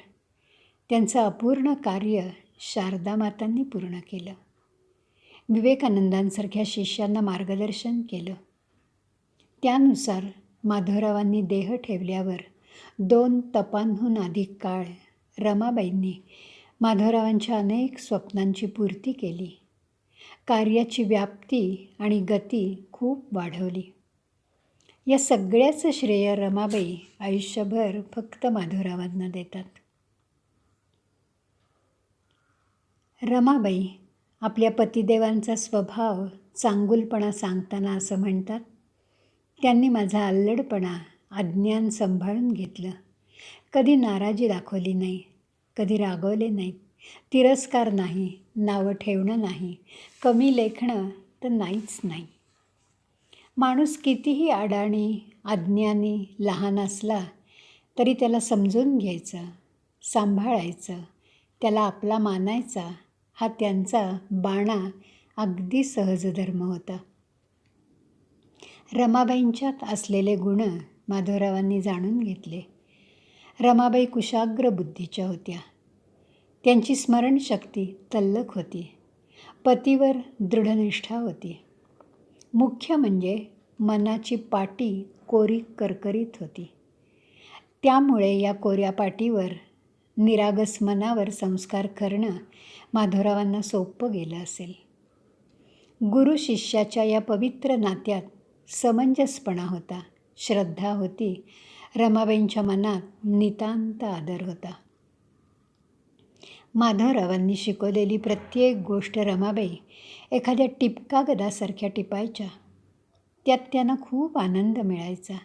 त्यांचं अपूर्ण कार्य शारदा मातांनी पूर्ण केलं. विवेकानंदांसारख्या शिष्यांना मार्गदर्शन केलं. त्यानुसार माधवरावांनी देह ठेवल्यावर 2 तपांहून अधिक काळ रमाबाईंनी माधवरावांच्या अनेक स्वप्नांची पूर्ती केली. कार्याची व्याप्ती आणि गती खूप वाढवली. या सगळ्याचं श्रेय रमाबाई आयुष्यभर फक्त माधवरावांना देतात. रमाबाई आपल्या पतिदेवांचा स्वभाव चांगुलपणा सांगताना असं म्हणतात, त्यांनी माझा अल्लडपणा, अज्ञान सांभाळून घेतलं. कधी नाराजी दाखवली नाही, कधी रागवले नाहीत, तिरस्कार नाही, नावं ठेवणं नाही, कमी लेखणं तर नाहीच नाही. माणूस कितीही अडाणी, अज्ञानी, लहान असला तरी त्याला समजून घ्यायचं, सांभाळायचं, त्याला आपला मानायचा हा त्यांचा बाणा अगदी सहज धर्म होता. रमाबाईंच्यात असलेले गुण माधवरावांनी जाणून घेतले. रमाबाई कुशाग्र बुद्धीच्या होत्या. त्यांची स्मरणशक्ती तल्लख होती. पतीवर दृढनिष्ठा होती. मुख्य म्हणजे मनाची पाटी कोरी करकरीत होती. त्यामुळे या कोऱ्या पाटीवर, निरागस मनावर संस्कार करणं माधवरावांना सोपं गेलं असेल. गुरु शिष्याच्या या पवित्र नात्यात समंजसपणा होता, श्रद्धा होती. रमाबाईंच्या मनात नितांत आदर होता. माधवरावांनी शिकवलेली प्रत्येक गोष्ट रमाबाई एखाद्या टिपकागदासारख्या टिपायच्या. त्यात त्यांना खूप आनंद मिळायचा.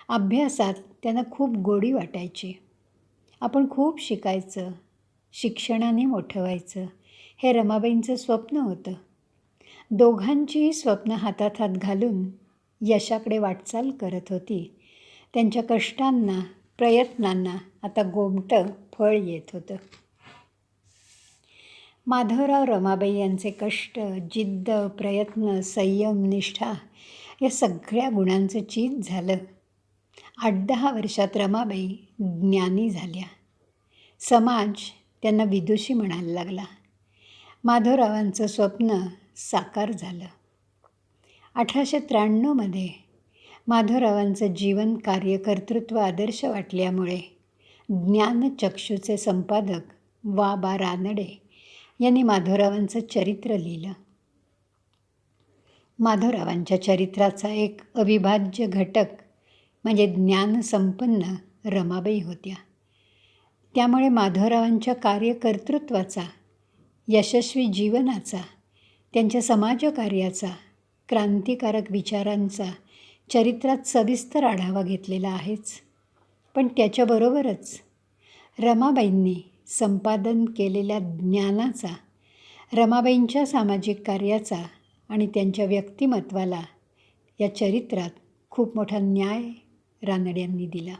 अभ्यासात त्यांना खूप गोडी वाटायची. आपण खूप शिकायचं, शिक्षणाने मोठं व्हायचं, हे रमाबाईंचं स्वप्न होतं. दोघांचीही स्वप्न हातात हात घालून यशाकडे वाटचाल करत होती. त्यांच्या कष्टांना, प्रयत्नांना आता गोमटं फळ येत होतं. माधवराव रमाबाई यांचे कष्ट, जिद्द, प्रयत्न, संयम, निष्ठा या सगळ्या गुणांचं चीज झालं. 8-10 वर्षात रमाबाई ज्ञानी झाल्या. समाज त्यांना विदुषी म्हणायला लागला. माधवरावांचं स्वप्न साकार झालं. 1893 माधवरावांचं जीवन, कार्य, कर्तृत्व आदर्श वाटल्यामुळे ज्ञानचक्षूचे संपादक वा. रानडे यांनी माधवरावांचं चरित्र लिहिलं. माधवरावांच्या चरित्राचा एक अविभाज्य घटक म्हणजे ज्ञानसंपन्न रमाबाई होत्या. त्यामुळे माधवरावांच्या कार्यकर्तृत्वाचा, यशस्वी जीवनाचा, त्यांच्या समाजकार्याचा, क्रांतिकारक विचारांचा चरित्रात सविस्तर आढावा घेतलेला आहेच. पण त्याच्याबरोबरच रमाबाईंनी संपादन केलेल्या ज्ञानाचा, रमाबाईंच्या सामाजिक कार्याचा आणि त्यांच्या व्यक्तिमत्वाला, या चरित्रात खूप मोठा न्याय रानड्यांनी दिला.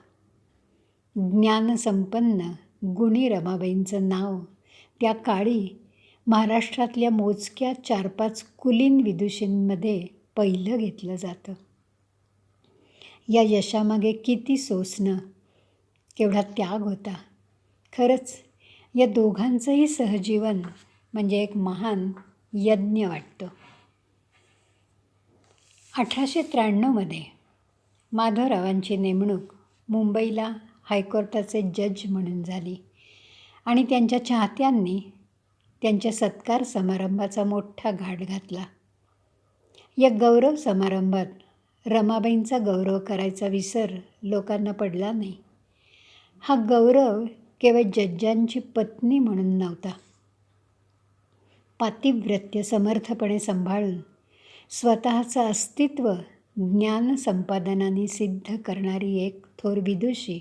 ज्ञानसंपन्न गुणी रमाबाईंचं नाव त्या काळी महाराष्ट्रातल्या मोजक्या 4-5 कुलीन विदुषींमध्ये पहिलं घेतलं जातं. या यशामागे किती सोसणं, केवढा त्याग होता. खरंच या दोघांचंही सहजीवन म्हणजे एक महान यज्ञ वाटतं. 1893मध्ये माधवरावांची नेमणूक मुंबईला हायकोर्टाचे जज म्हणून झाली आणि त्यांच्या चाहत्यांनी त्यांच्या सत्कार समारंभाचा मोठा घाट घातला. या गौरव समारंभात रमाबाईंचा गौरव करायचा विसर लोकांना पडला नाही. हा गौरव केवळ जज्जांची पत्नी म्हणून नव्हता. पातिव्रत्य समर्थपणे सांभाळून स्वतःचं अस्तित्व ज्ञान संपादनाने सिद्ध करणारी एक थोर विदुषी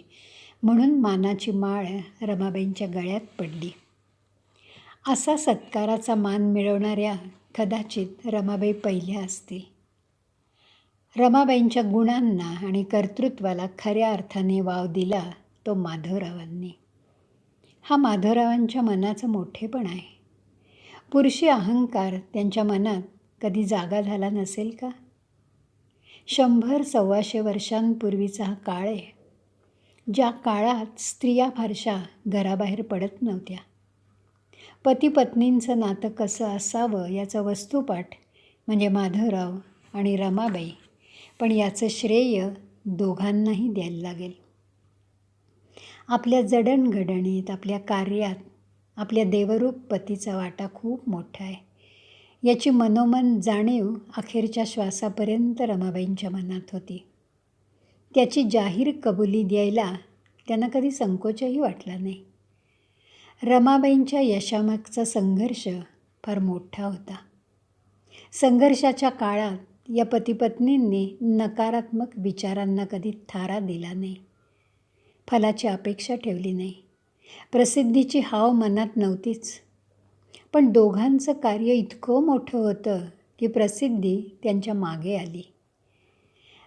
म्हणून मानाची माळ रमाबाईंच्या गळ्यात पडली. असा सत्काराचा मान मिळवणाऱ्या कदाचित रमाबाई पहिल्या असतील. रमाबाईंच्या गुणांना आणि कर्तृत्वाला खऱ्या अर्थाने वाव दिला तो माधवरावांनी. हा माधवरावांच्या मनाचा मोठेपणा आहे. पुरुषी अहंकार त्यांच्या मनात कधी जागा झाला नसेल का? 100-125 वर्षांपूर्वीचा हा काळ आहे, ज्या काळात स्त्रिया फारशा घराबाहेर पडत नव्हत्या. पती पत्नींचं नातं कसं असावं याचा वस्तुपाठ म्हणजे माधवराव आणि रमाबाई, पण याचं श्रेय दोघांनाही द्यायला लागेल. आपल्या जडणघडणीत, आपल्या कार्यात आपल्या देवरूप पतीचा वाटा खूप मोठा आहे. याची मनोमन जाणीव अखेरच्या श्वासापर्यंत रमाबाईंच्या मनात होती. त्याची जाहीर कबुली द्यायला त्यांना कधी संकोचही वाटला नाही. रमाबाईंच्या यशामागचा संघर्ष फार मोठा होता. संघर्षाच्या काळात या पतिपत्नींनी नकारात्मक विचारांना कधी थारा दिला नाही. फलाची अपेक्षा ठेवली नाही. प्रसिद्धीची हाव मनात नव्हतीच. पण दोघांचं कार्य इतकं मोठं होतं की प्रसिद्धी त्यांच्या मागे आली.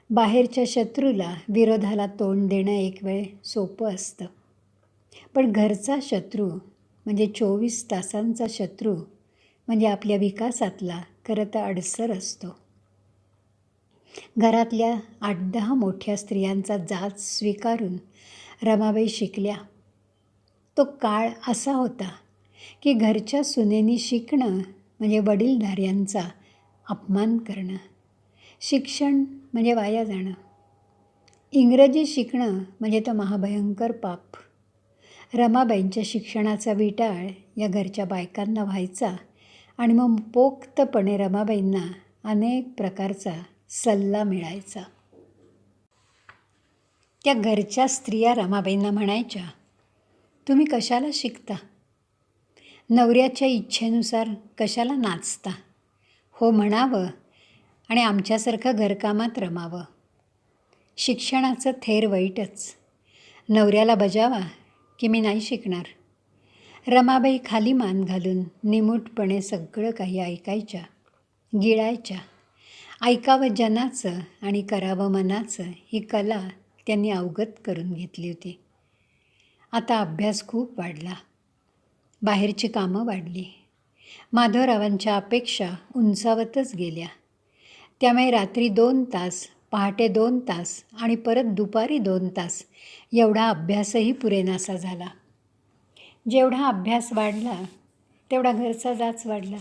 बाहेरच्या शत्रूला, विरोधाला तोंड देणं एक वेळ सोपं असतं, पण घरचा शत्रू म्हणजे 24 तासांचा शत्रू म्हणजे आपल्या विकासातला खरं तर अडसर असतो. घरातल्या 8-10 मोठ्या स्त्रियांचा जाच स्वीकारून रमाबाई शिकल्या. तो काळ असा होता की घरच्या सुनेनी शिकणं म्हणजे वडीलधाऱ्यांचा अपमान करणं. शिक्षण म्हणजे वाया जाणं. इंग्रजी शिकणं म्हणजे तो महाभयंकर पाप. रमाबाईंच्या शिक्षणाचा विटाळ या घरच्या बायकांना व्हायचा आणि मग पोक्तपणे रमाबाईंना अनेक प्रकारचा सल्ला मिळायचा. त्या घरच्या स्त्रिया रमाबाईंना म्हणायच्या, तुम्ही कशाला शिकता? नवऱ्याच्या इच्छेनुसार कशाला नाचता? हो म्हणावं आणि आमच्यासारखं घरकामात रमावं. शिक्षणाचं थेर वाईटच. नवऱ्याला बजावा की मी नाही शिकणार. रमाबाई खाली मान घालून निमूटपणे सगळं काही ऐकायच्या, गिळायच्या. ऐकावं जनाचं आणि करावं मनाचं ही कला त्यांनी अवगत करून घेतली होती. आता अभ्यास खूप वाढला. बाहेरची कामं वाढली. माधवरावांच्या अपेक्षा उंचावतच गेल्या. त्यामुळे रात्री 2 तास, पहाटे 2 तास आणि परत दुपारी 2 तास एवढा अभ्यासही पुरेनासा झाला. जेवढा अभ्यास वाढला तेवढा घरचा जाच वाढला.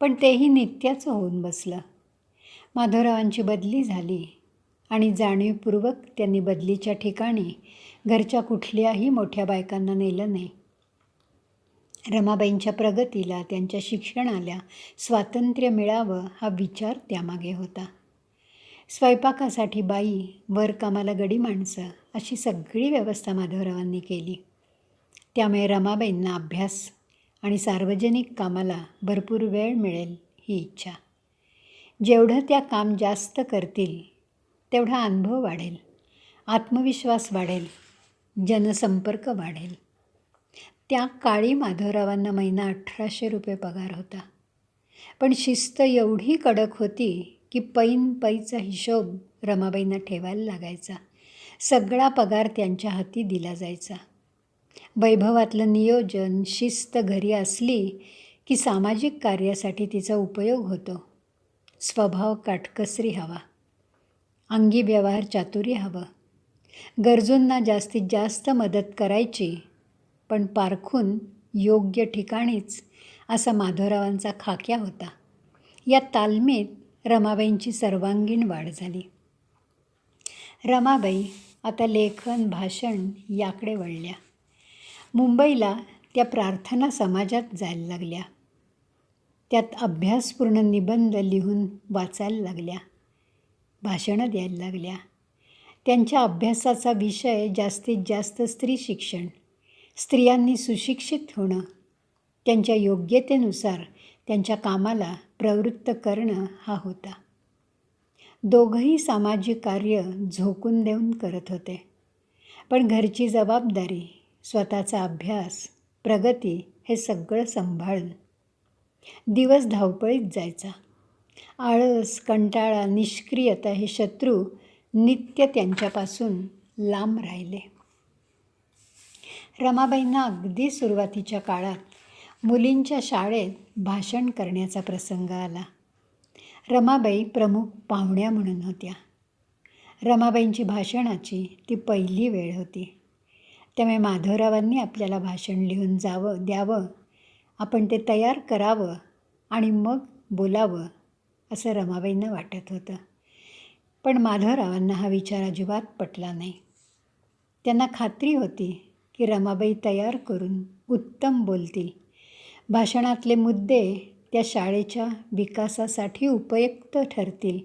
पण तेही नित्याचं होऊन बसलं. माधवरावांची बदली झाली आणि जाणीवपूर्वक त्यांनी बदलीच्या ठिकाणी घरच्या कुठल्याही मोठ्या बायकांना नेलं नाही. रमाबाईंच्या प्रगतीला, त्यांच्या शिक्षणाला स्वातंत्र्य मिळावं हा विचार त्यामागे होता. स्वयंपाकासाठी बाई, वर कामाला गडी माणसं अशी सगळी व्यवस्था माधवरावांनी केली. त्यामुळे रमाबाईंना अभ्यास आणि सार्वजनिक कामाला भरपूर वेळ मिळेल ही इच्छा. जेवढं त्या काम जास्त करतील तेवढा अनुभव वाढेल आत्मविश्वास वाढेल, जनसंपर्क वाढेल. त्या काळी माधवरावांना महिना 1800 पगार होता. पण शिस्त एवढी कडक होती की पैचा हिशोब रमाबाईंना ठेवायला लागायचा. सगळा पगार त्यांच्या हाती दिला जायचा. वैभवातलं नियोजन, शिस्त घरी असली की सामाजिक कार्यासाठी तिचा उपयोग होतो. स्वभाव काटकसरी हवा, अंगी व्यवहार चातुर्य हवं, गरजूंना जास्तीत जास्त मदत करायची, पण पारखून योग्य ठिकाणीच, असा माधवरावांचा खाक्या होता. या तालमीत रमाबाईंची सर्वांगीण वाढ झाली. रमाबाई आता लेखन, भाषण याकडे वळल्या. मुंबईला त्या प्रार्थना समाजात जायला लागल्या. त्यात अभ्यासपूर्ण निबंध लिहून वाचायला लागल्या, भाषणं द्यायला लागल्या. त्यांच्या अभ्यासाचा विषय जास्तीत जास्त स्त्री शिक्षण, स्त्रियांनी सुशिक्षित होणं, त्यांच्या योग्यतेनुसार त्यांच्या कामाला प्रवृत्त करणं हा होता. दोघंही सामाजिक कार्य झोकून देऊन करत होते. पण घरची जबाबदारी, स्वतःचा अभ्यास, प्रगती हे सगळं सांभाळून दिवस धावपळीत जायचा. आळस, कंटाळा, निष्क्रियता हे शत्रू नित्य त्यांच्यापासून लांब राहिले. रमाबाईंना अगदी सुरुवातीच्या काळात मुलींच्या शाळेत भाषण करण्याचा प्रसंग आला. रमाबाई प्रमुख पाहुण्या म्हणून होत्या. रमाबाईंची भाषणाची ती पहिली वेळ होती. त्यामुळे माधवरावांनी आपल्याला भाषण लिहून द्यावं, आपण ते तयार करावं आणि मग बोलावं असं रमाबाईंना वाटत होतं. पण माधवरावांना हा विचार अजिबात पटला नाही. त्यांना खात्री होती की रमाबाई तयार करून उत्तम बोलतील, भाषणातले मुद्दे त्या शाळेच्या विकासासाठी उपयुक्त ठरतील,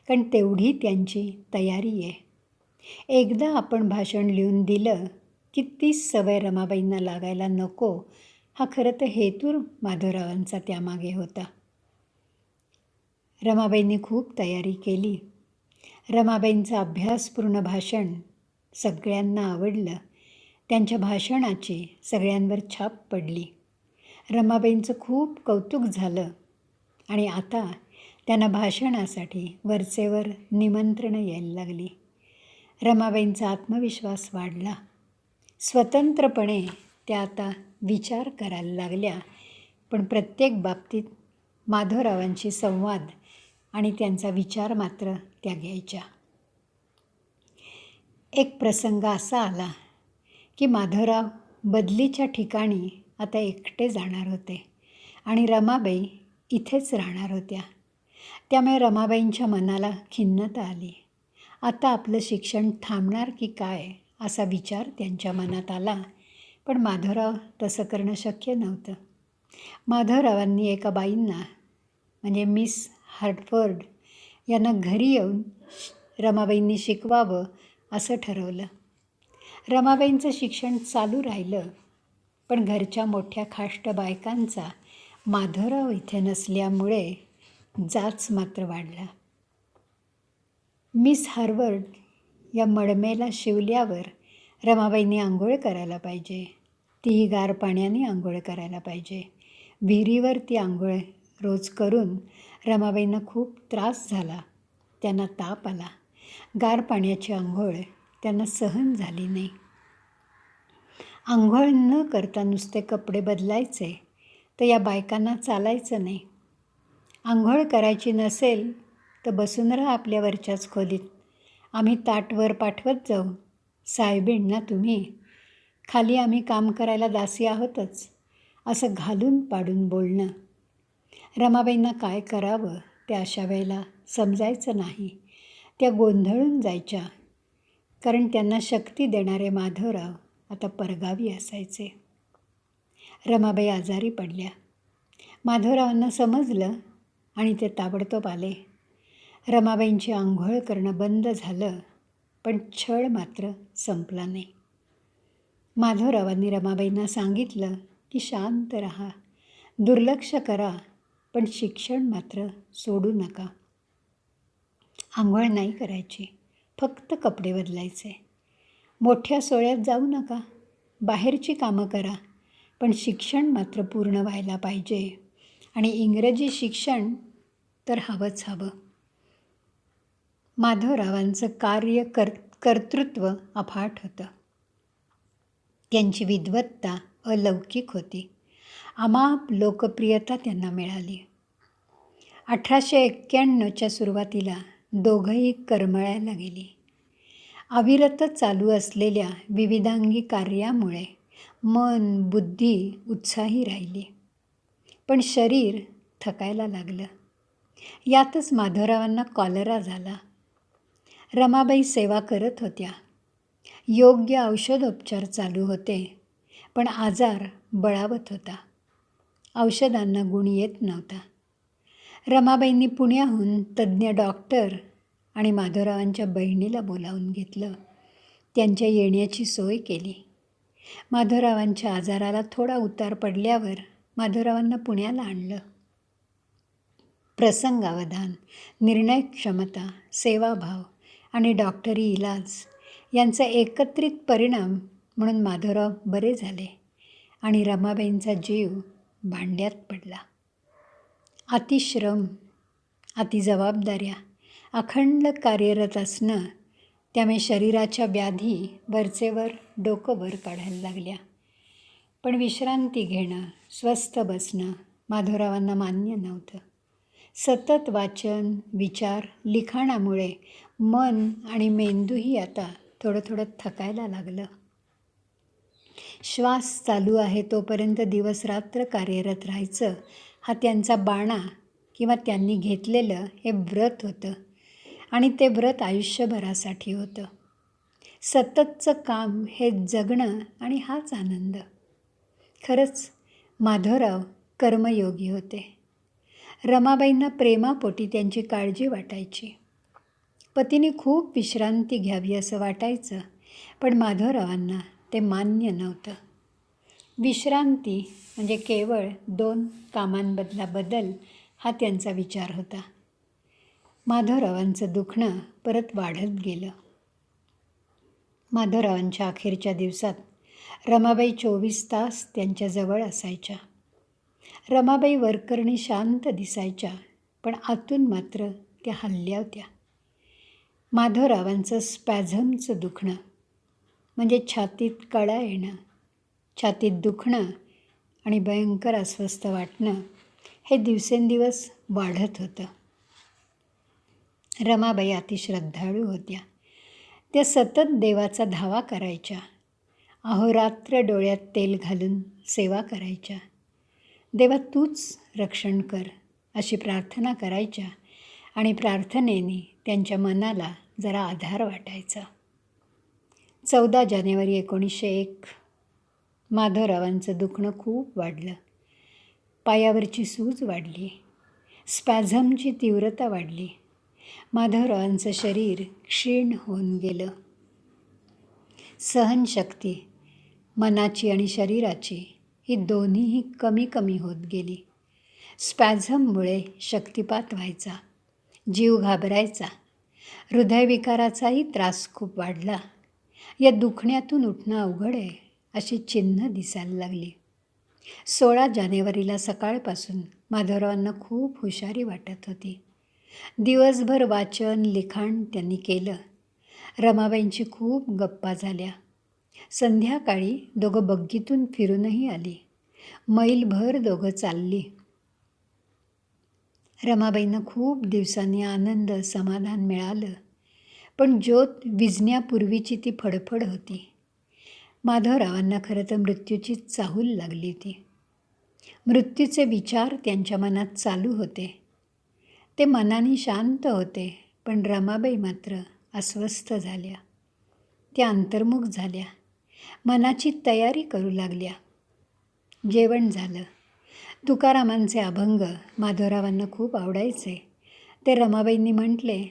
कारण तेवढी त्यांची तयारी आहे. एकदा आपण भाषण लिहून दिलं की तीच सवय रमाबाईंना लागायला नको, हा खरं तर हेतू माधवरावांचा त्यामागे होता. रमाबाईंनी खूप तयारी केली. रमाबाईंचं अभ्यासपूर्ण भाषण सगळ्यांना आवडलं. त्यांच्या भाषणाची सगळ्यांवर छाप पडली. रमाबाईंचं खूप कौतुक झालं आणि आता त्यांना भाषणासाठी वरचेवर निमंत्रणं यायला लागली. रमाबाईंचा आत्मविश्वास वाढला. स्वतंत्रपणे त्या आता विचार करायला लागल्या. पण प्रत्येक बाबतीत माधवरावांशी संवाद आणि त्यांचा विचार मात्र त्या घ्यायच्या. एक प्रसंग असा आला की माधवराव बदलीच्या ठिकाणी आता एकटे जाणार होते आणि रमाबाई इथेच राहणार होत्या. त्यामुळे रमाबाईंच्या मनाला खिन्नता आली. आता आपलं शिक्षण थांबणार की काय असा विचार त्यांच्या मनात आला. पण माधवराव तसं करणं शक्य नव्हतं. माधवरावांनी एका बाईंना म्हणजे मिस हार्टफोर्ड यांना घरी येऊन रमाबाईंनी शिकवावं असं ठरवलं. रमाबाईंचं शिक्षण चालू राहिलं, पण घरच्या मोठ्या खाष्ट बायकांचा माधवराव इथे नसल्यामुळे जाच मात्र वाढला. मिस हार्वर्ड या मडमेला शिवल्यावर रमाबाईंनी आंघोळ करायला पाहिजे, तीही गार पाण्याने आंघोळ करायला पाहिजे. विहिरीवर ती आंघोळ रोज करून रमाबाईंना खूप त्रास झाला. त्यांना ताप आला. गार पाण्याची आंघोळ त्यांना सहन झाली नाही. आंघोळ न करता नुसते कपडे बदलायचे तर या बायकांना चालायचं नाही. आंघोळ करायची नसेल तर बसून राहा आपल्या वरच्याच खोलीत, आम्ही ताटवर पाठवत जाऊ, साहेबीण ना तुम्ही, खाली आम्ही काम करायला दासी आहोतच, असं घालून पाडून बोलणं. रमाबाईंना काय करावं ते अशा वेळेला समजायचं नाही. त्या गोंधळून जायच्या, कारण त्यांना शक्ती देणारे माधवराव आता परगावी असायचे. रमाबाई आजारी पडल्या. माधवरावांना समजलं आणि ते ताबडतोब आले. रमाबाईंची आंघोळ करणं बंद झालं, पण छळ मात्र संपला नाही. माधवरावांनी रमाबाईंना सांगितलं की शांत राहा, दुर्लक्ष करा, पण शिक्षण मात्र सोडू नका. आंघोळ नाही करायची, फक्त कपडे बदलायचे. मोठ्या सोहळ्यात जाऊ नका, बाहेरची कामं करा, पण शिक्षण मात्र पूर्ण व्हायला पाहिजे. आणि इंग्रजी शिक्षण तर हवंच हवं. माधवरावांचं कर्तृत्व अफाट होतं. त्यांची विद्वत्ता अलौकिक होती. अमाप लोकप्रियता त्यांना मिळाली. 1891च्या सुरुवातीला दोघंही करमळ्याला गेली. अविरत चालू असलेल्या विविधांगी कार्यामुळे मन, बुद्धी उत्साही राहिली. पण शरीर थकायला लागलं. यातच माधवरावांना कॉलरा झाला. रमाबाई सेवा करत होत्या. योग्य औषधोपचार चालू होते, पण आजार बळावत होता. औषधांना गुण येत नव्हता. रमाबाईंनी पुण्याहून तज्ज्ञ डॉक्टर आणि माधवरावांच्या बहिणीला बोलावून घेतलं. त्यांच्या येण्याची सोय केली. माधवरावांच्या आजाराला थोडा उतार पडल्यावर माधवरावांना पुण्याला आणलं. प्रसंगावधान, निर्णय क्षमता, सेवाभाव आणि डॉक्टरी इलाज यांचा एकत्रित परिणाम म्हणून माधवराव बरे झाले आणि रमाबाईंचा जीव भांड्यात पडला. अतिश्रम, अतिजबाबदाऱ्या, अखंड कार्यरत असणं, त्यामुळे शरीराच्या व्याधी वरचेवर डोकं वर काढायला लागल्या. पण विश्रांती घेणं, स्वस्थ बसणं माधवरावांना मान्य नव्हतं. सतत वाचन, विचार, लिखाणामुळे मन आणि मेंदूही आता थोडं थोडं थकायला लागलं. श्वास चालू आहे तोपर्यंत दिवसरात्र कार्यरत राहायचं हा त्यांचा बाणा किंवा त्यांनी घेतलेलं हे व्रत होतं आणि ते व्रत आयुष्यभरासाठी होतं. सततचं काम हे जगणं आणि हाच आनंद. खरंच माधवराव कर्मयोगी होते. रमाबाईंना प्रेमापोटी त्यांची काळजी वाटायची. पतीने खूप विश्रांती घ्यावी असं वाटायचं, पण माधवरावांना ते मान्य नव्हतं. विश्रांती म्हणजे केवळ 2 कामांमधला बदल हा त्यांचा विचार होता. माधवरावांचं दुखणं परत वाढत गेलं. माधवरावांच्या अखेरच्या दिवसात रमाबाई 24 तास त्यांच्याजवळ असायच्या. रमाबाई वरकरणी शांत दिसायच्या, पण आतून मात्र त्या हलल्या होत्या. माधवरावांचं स्पॅझमचं दुखणं म्हणजे छातीत कळा येणं, छातीत दुखणं आणि भयंकर अस्वस्थ वाटणं हे दिवसेंदिवस वाढत होतं. रमाबाई अतिश्रद्धाळू होत्या. त्या सतत देवाचा धावा करायच्या. अहोरात्र डोळ्यात तेल घालून सेवा करायच्या. देवा तूच रक्षण कर अशी प्रार्थना करायच्या आणि प्रार्थनेने त्यांच्या मनाला जरा आधार वाटायचा. 14 जानेवारी 1901 माधवरावांचं दुखणं खूप वाढलं. पायावरची सूज वाढली. स्पॅझमची तीव्रता वाढली. माधवरावांचं शरीर क्षीण होऊन गेलं. सहनशक्ती मनाची आणि शरीराची ही दोन्हीही कमी कमी होत गेली. स्पॅझममुळे शक्तिपात व्हायचा, जीव घाबरायचा, हृदयविकाराचाही त्रास खूप वाढला. या दुखण्यातून उठणं अवघड आहे अशी चिन्ह दिसायला लागली. 16 जानेवारीला सकाळपासून माधवरावांना खूप हुशारी वाटत होती. दिवसभर वाचन, लिखाण त्यांनी केलं. रमाबाईंची खूप गप्पा झाल्या. संध्याकाळी दोघं बग्गीतून फिरूनही आली. मैलभर दोघं चालली. रमाबाईंना खूप दिवसांनी आनंद, समाधान मिळालं, पण ज्योत विझण्यापूर्वीची ती फडफड होती. माधवरावांना खरं तर मृत्यूची चाहूल लागली होती. मृत्यूचे विचार त्यांच्या मनात चालू होते. ते मनाने शांत होते, पण रमाबाई मात्र अस्वस्थ झाल्या. त्या अंतर्मुख झाल्या. मनाची तयारी करू लागल्या. जेवण झालं. तुकारामांचे अभंग माधवरावांना खूप आवडायचे. ते रमाबाईंनी म्हटले.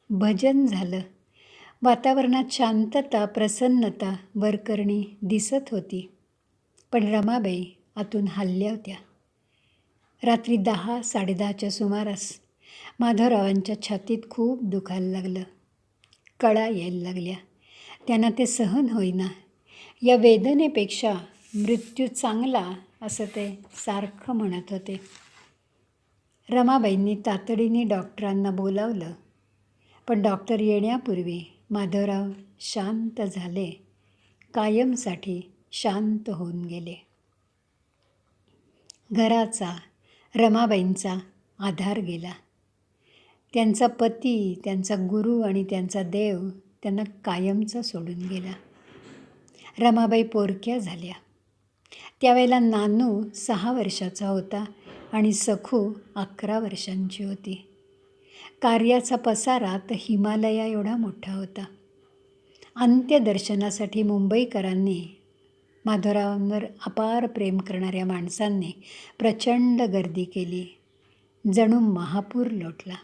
भजन झालं. वातावरणात शांतता, प्रसन्नता वरकरणी दिसत होती, पण रमाबाई आतून हलल्या होत्या. रात्री 10, 10:30च्या सुमारास माधवरावांच्या छातीत खूप दुखायला लागलं. कळा यायला लागल्या. त्यांना ते सहन होईना. या वेदनेपेक्षा मृत्यू चांगला असं ते सारखं म्हणत होते. रमाबाईंनी तातडीने डॉक्टरांना बोलावलं, पण डॉक्टर येण्यापूर्वी माधवराव शांत झाले, कायमसाठी शांत होऊन गेले. घराचा, रमाबाईंचा आधार गेला. त्यांचा पती, त्यांचा गुरु आणि त्यांचा देव त्यांना कायमचा सोडून गेला. रमाबाई पोरक्या झाल्या. त्यावेळेला नानू 6 वर्षाचा होता आणि सखू 11 वर्षांची होती. कार्याचा पसारा तर हिमालया एवढा मोठा होता. अंत्यदर्शनासाठी मुंबईकरांनी, माधवरावांवर अपार प्रेम करणाऱ्या माणसांनी प्रचंड गर्दी केली. जणू महापूर लोटला.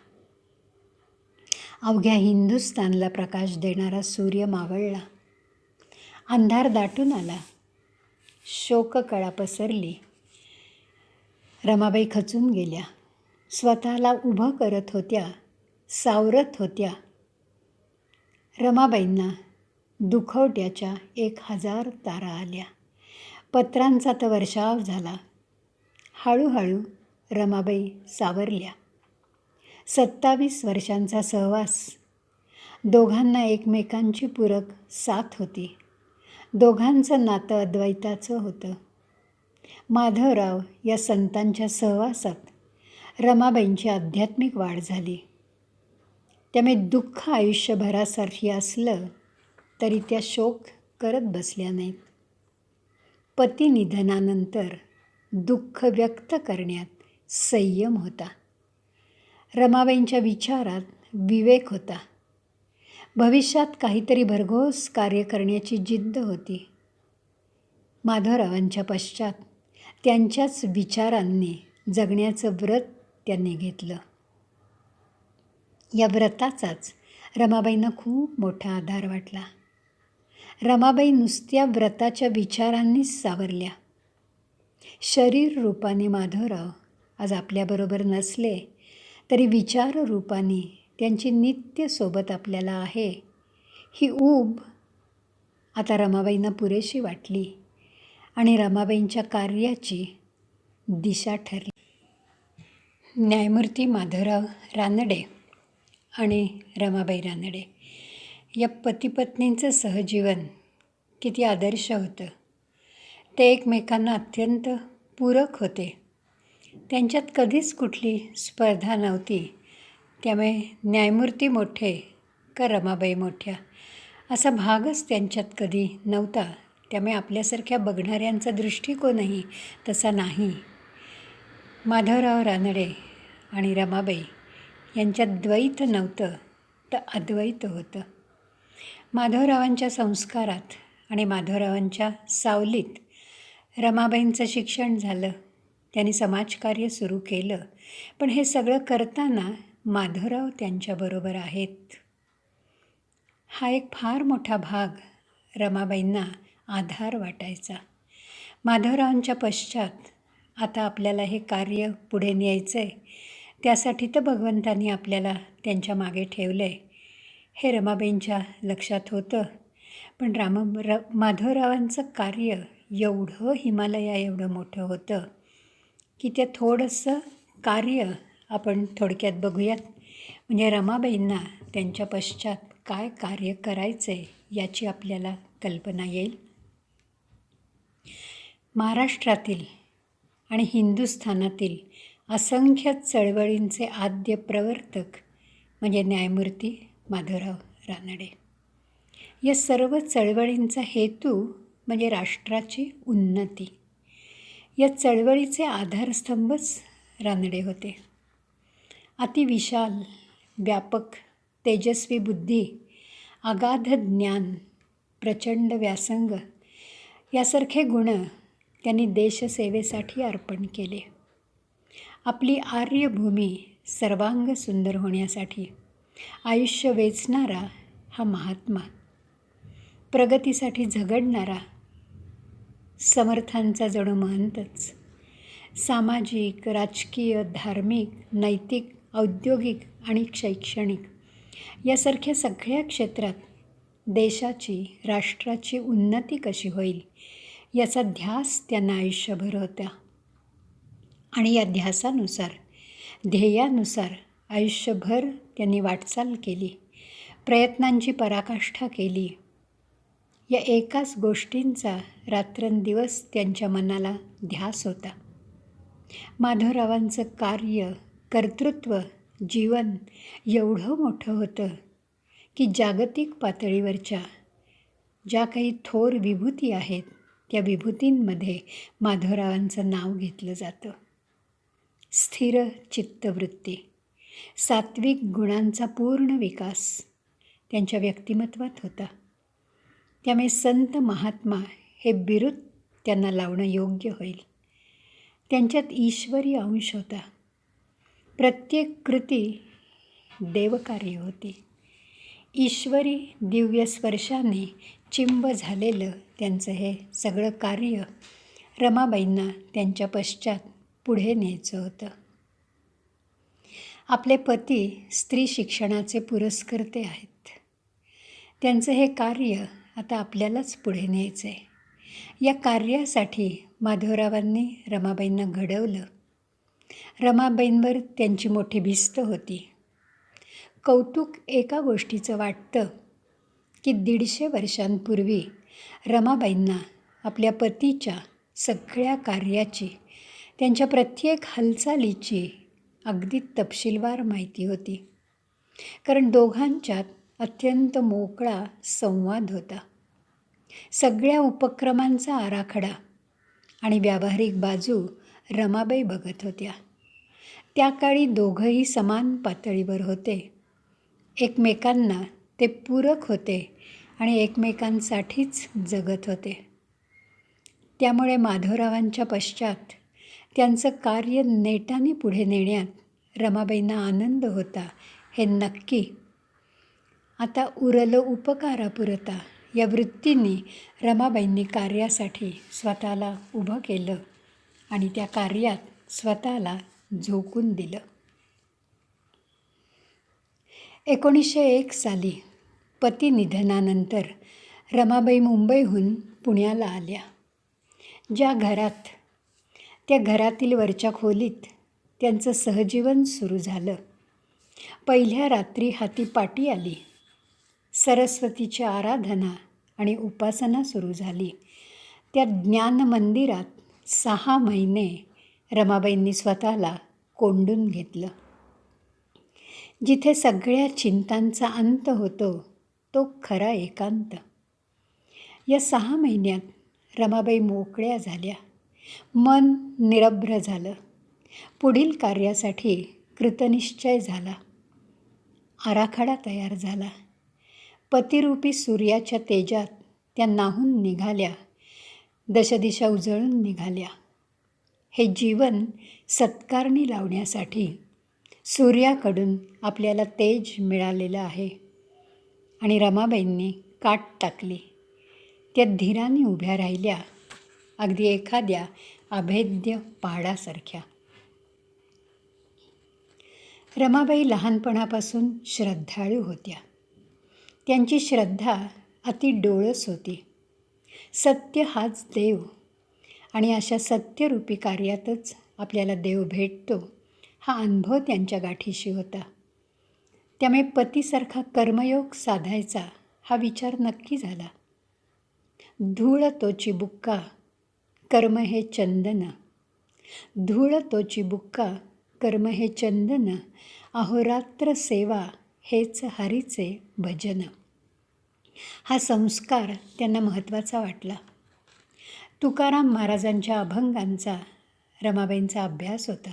अवघ्या हिंदुस्थानला प्रकाश देणारा सूर्य मावळला. अंधार दाटून आला. शोककळा पसरली. रमाबाई खचून गेल्या. स्वतःला उभं करत होत्या, सावरत होत्या. रमाबाईंना दुखवट्याच्या 1000 तारा आल्या. पत्रांचा तर वर्षाव झाला. हळूहळू रमाबाई सावरल्या. 27 वर्षांचा सहवास. दोघांना एकमेकांची पूरक साथ होती. दोघांचं नातं अद्वैताचं होतं. माधवराव या संतांच्या सहवासात रमाबाईंची आध्यात्मिक वाढ झाली. त्यामुळे दुःख आयुष्यभरासाठी असलं तरी त्या शोक करत बसल्या नाहीत. पती निधनानंतर दुःख व्यक्त करण्यात संयम होता. रमाबाईंच्या विचारात विवेक होता. भविष्यात काहीतरी भरघोस कार्य करण्याची जिद्द होती. माधवरावांच्या पश्चात त्यांच्याच विचारांनी जगण्याचं व्रत त्यांनी घेतलं. या व्रताचाच रमाबाईंना खूप मोठा आधार वाटला. रमाबाई नुसत्या व्रताच्या विचारांनीच सावरल्या. शरीर रूपाने माधवराव आज आपल्याबरोबर नसले तरी विचार रूपाने त्यांची नित्य सोबत आपल्याला आहे. ही ऊब आता रमाबाईंना पुरेशी वाटली आणि रमाबाईंच्या कार्याची दिशा ठरली. न्यायमूर्ती माधवराव रानडे आणि रमाबाई रानडे या पतिपत्नींचं सहजीवन किती आदर्श होतं. ते एकमेकांना अत्यंत पूरक होते. त्यांच्यात कधीच कुठली स्पर्धा नव्हती. त्यामुळे न्यायमूर्ती मोठे का रमाबाई मोठ्या असा भागच त्यांच्यात कधी नव्हता. त्यामुळे आपल्यासारख्या बघणाऱ्यांचा दृष्टिकोनही तसा नाही. माधवराव रानडे आणि रमाबाई यांच्यात द्वैत नव्हतं तर अद्वैत होतं. माधवरावांच्या संस्कारात आणि माधवरावांच्या सावलीत रमाबाईंचं शिक्षण झालं. त्यांनी समाजकार्य सुरू केलं. पण हे सगळं करताना माधवराव त्यांच्याबरोबर आहेत. हा एक फार मोठा भाग रमाबाईंना आधार वाटायचा. माधवरावांच्या पश्चात आता आपल्याला हे कार्य पुढे न्यायचं आहे. त्यासाठी तर भगवंतांनी आपल्याला त्यांच्या मागे ठेवलं आहे हे रमाबाईंच्या लक्षात होतं. पण माधवरावांचं कार्य एवढं हिमालया एवढं मोठं होतं की ते थोडंसं कार्य आपण थोडक्यात बघूयात. म्हणजे रमाबाईंना त्यांच्या पश्चात काय कार्य करायचं आहे याची आपल्याला कल्पना येईल. महाराष्ट्रातील आणि हिंदुस्थानातील असंख्य चळवळींचे आद्य प्रवर्तक म्हणजे न्यायमूर्ती माधवराव रानडे. या सर्व चळवळींचा हेतू म्हणजे राष्ट्राची उन्नती. या चळवळीचे आधारस्तंभच रानडे होते. अतिविशाल, व्यापक, तेजस्वी बुद्धी, अगाध ज्ञान, प्रचंड व्यासंग यासारखे गुण त्यांनी देशसेवेसाठी अर्पण केले. आपली आर्यभूमी सर्वांग सुंदर होण्यासाठी आयुष्य वेचणारा हा महात्मा, प्रगतीसाठी झगडणारा समर्थांचा जणू महंतच. सामाजिक, राजकीय, धार्मिक, नैतिक, औद्योगिक आणि शैक्षणिक यासारख्या सगळ्या क्षेत्रात देशाची, राष्ट्राची उन्नती कशी होईल याचा ध्यास त्यांना आयुष्यभर होता. आणि या ध्यासानुसार, ध्येयानुसार आयुष्यभर त्यांनी वाटचाल केली, प्रयत्नांची पराकाष्ठा केली. या एकाच गोष्टींचा रात्रंदिवस त्यांच्या मनाला ध्यास होता. माधवरावांचं कार्य, कर्तृत्व, जीवन एवढं मोठं होतं की जागतिक पातळीवरच्या ज्या काही थोर विभूती आहेत त्या विभूतींमध्ये माधवरावांचं नाव घेतलं जातं. स्थिर चित्तवृत्ती, सात्विक गुणांचा पूर्ण विकास त्यांच्या व्यक्तिमत्वात होता. त्यामुळे संत महात्मा हे बिरुद त्यांना लावणं योग्य होईल. त्यांच्यात ईश्वरी अंश होता. प्रत्येक कृती देवकार्य होती. ईश्वरी दिव्य स्पर्शाने चिंब झालेलं त्यांचं हे सगळं कार्य रमाबाईंना त्यांच्या पश्चात पुढे न्यायचं होतं. आपले पती स्त्री शिक्षणाचे पुरस्कर्ते आहेत. त्यांचं हे कार्य आता आपल्यालाच पुढे न्यायचं आहे. या कार्यासाठी माधवरावांनी रमाबाईंना घडवलं. रमाबाईंवर त्यांची मोठी भिस्त होती. कौतुक एका गोष्टीचं वाटतं की 150 वर्षांपूर्वी रमाबाईंना आपल्या पतीच्या सगळ्या कार्याची, त्यांच्या प्रत्येक हालचालीची अगदी तपशीलवार माहिती होती. कारण दोघांच्यात अत्यंत मोकळा संवाद होता. सगळ्या उपक्रमांचा आराखडा आणि व्यावहारिक बाजू रमाबाई बघत होत्या. त्या काळी दोघंही समान पातळीवर होते. एकमेकांना ते पूरक होते आणि एकमेकांसाठीच जगत होते. त्यामुळे माधवरावांच्या पश्चात त्यांचं कार्य नेटाने पुढे नेण्यात रमाबाईंना आनंद होता हे नक्की. आता उरलं उपकारापुरता या वृत्तीने रमाबाईंनी कार्यासाठी स्वतःला उभं केलं आणि त्या कार्यात स्वतःला झोकून दिलं. 1901 साली पती निधनानंतर रमाबाई मुंबईहून पुण्याला आल्या. त्या घरातील वरच्या खोलीत त्यांचं सहजीवन सुरू झालं. पहिल्या रात्री हाती पाटी आली. सरस्वतीची आराधना आणि उपासना सुरू झाली. त्या ज्ञान मंदिरात 6 महिने रमाबाईंनी स्वतःला कोंडून घेतलं. जिथे सगळ्या चिंतांचा अंत होतो तो खरा एकांत. या 6 महिन्यात रमाबाई मोकळ्या झाल्या. मन निरभ्र झालं. पुढील कार्यासाठी कृतनिश्चय झाला. आराखडा तयार झाला. पतिरूपी सूर्याच्या तेजात त्या न्हाऊन निघाल्या. दशदिशा उजळून निघाल्या. हे जीवन सत्कारणी लावण्यासाठी सूर्याकडून आपल्याला तेज मिळालेलं आहे. आणि रमाबाईंनी काट टाकली. त्या धीराने उभ्या राहिल्या, अगदी एखाद्या अभेद्य पहाडासारख्या. रमाबाई लहानपणापासून श्रद्धाळू होत्या. त्यांची श्रद्धा अति डोळस होती. सत्य हाच देव आणि अशा सत्यरूपी कार्यातच आपल्याला देव भेटतो हा अनुभव त्यांच्या गाठीशी होता. त्यामुळे पतीसारखा कर्मयोग साधायचा हा विचार नक्की झाला. धूळ तोची बुक्का कर्म हे चंदन, धूळ तोची बुक्का कर्म हे चंदन, अहोरात्र सेवा हेच हरीचे भजन. हा संस्कार त्यांना महत्त्वाचा वाटला. तुकाराम महाराजांच्या अभंगांचा रमाबाईंचा अभ्यास होता.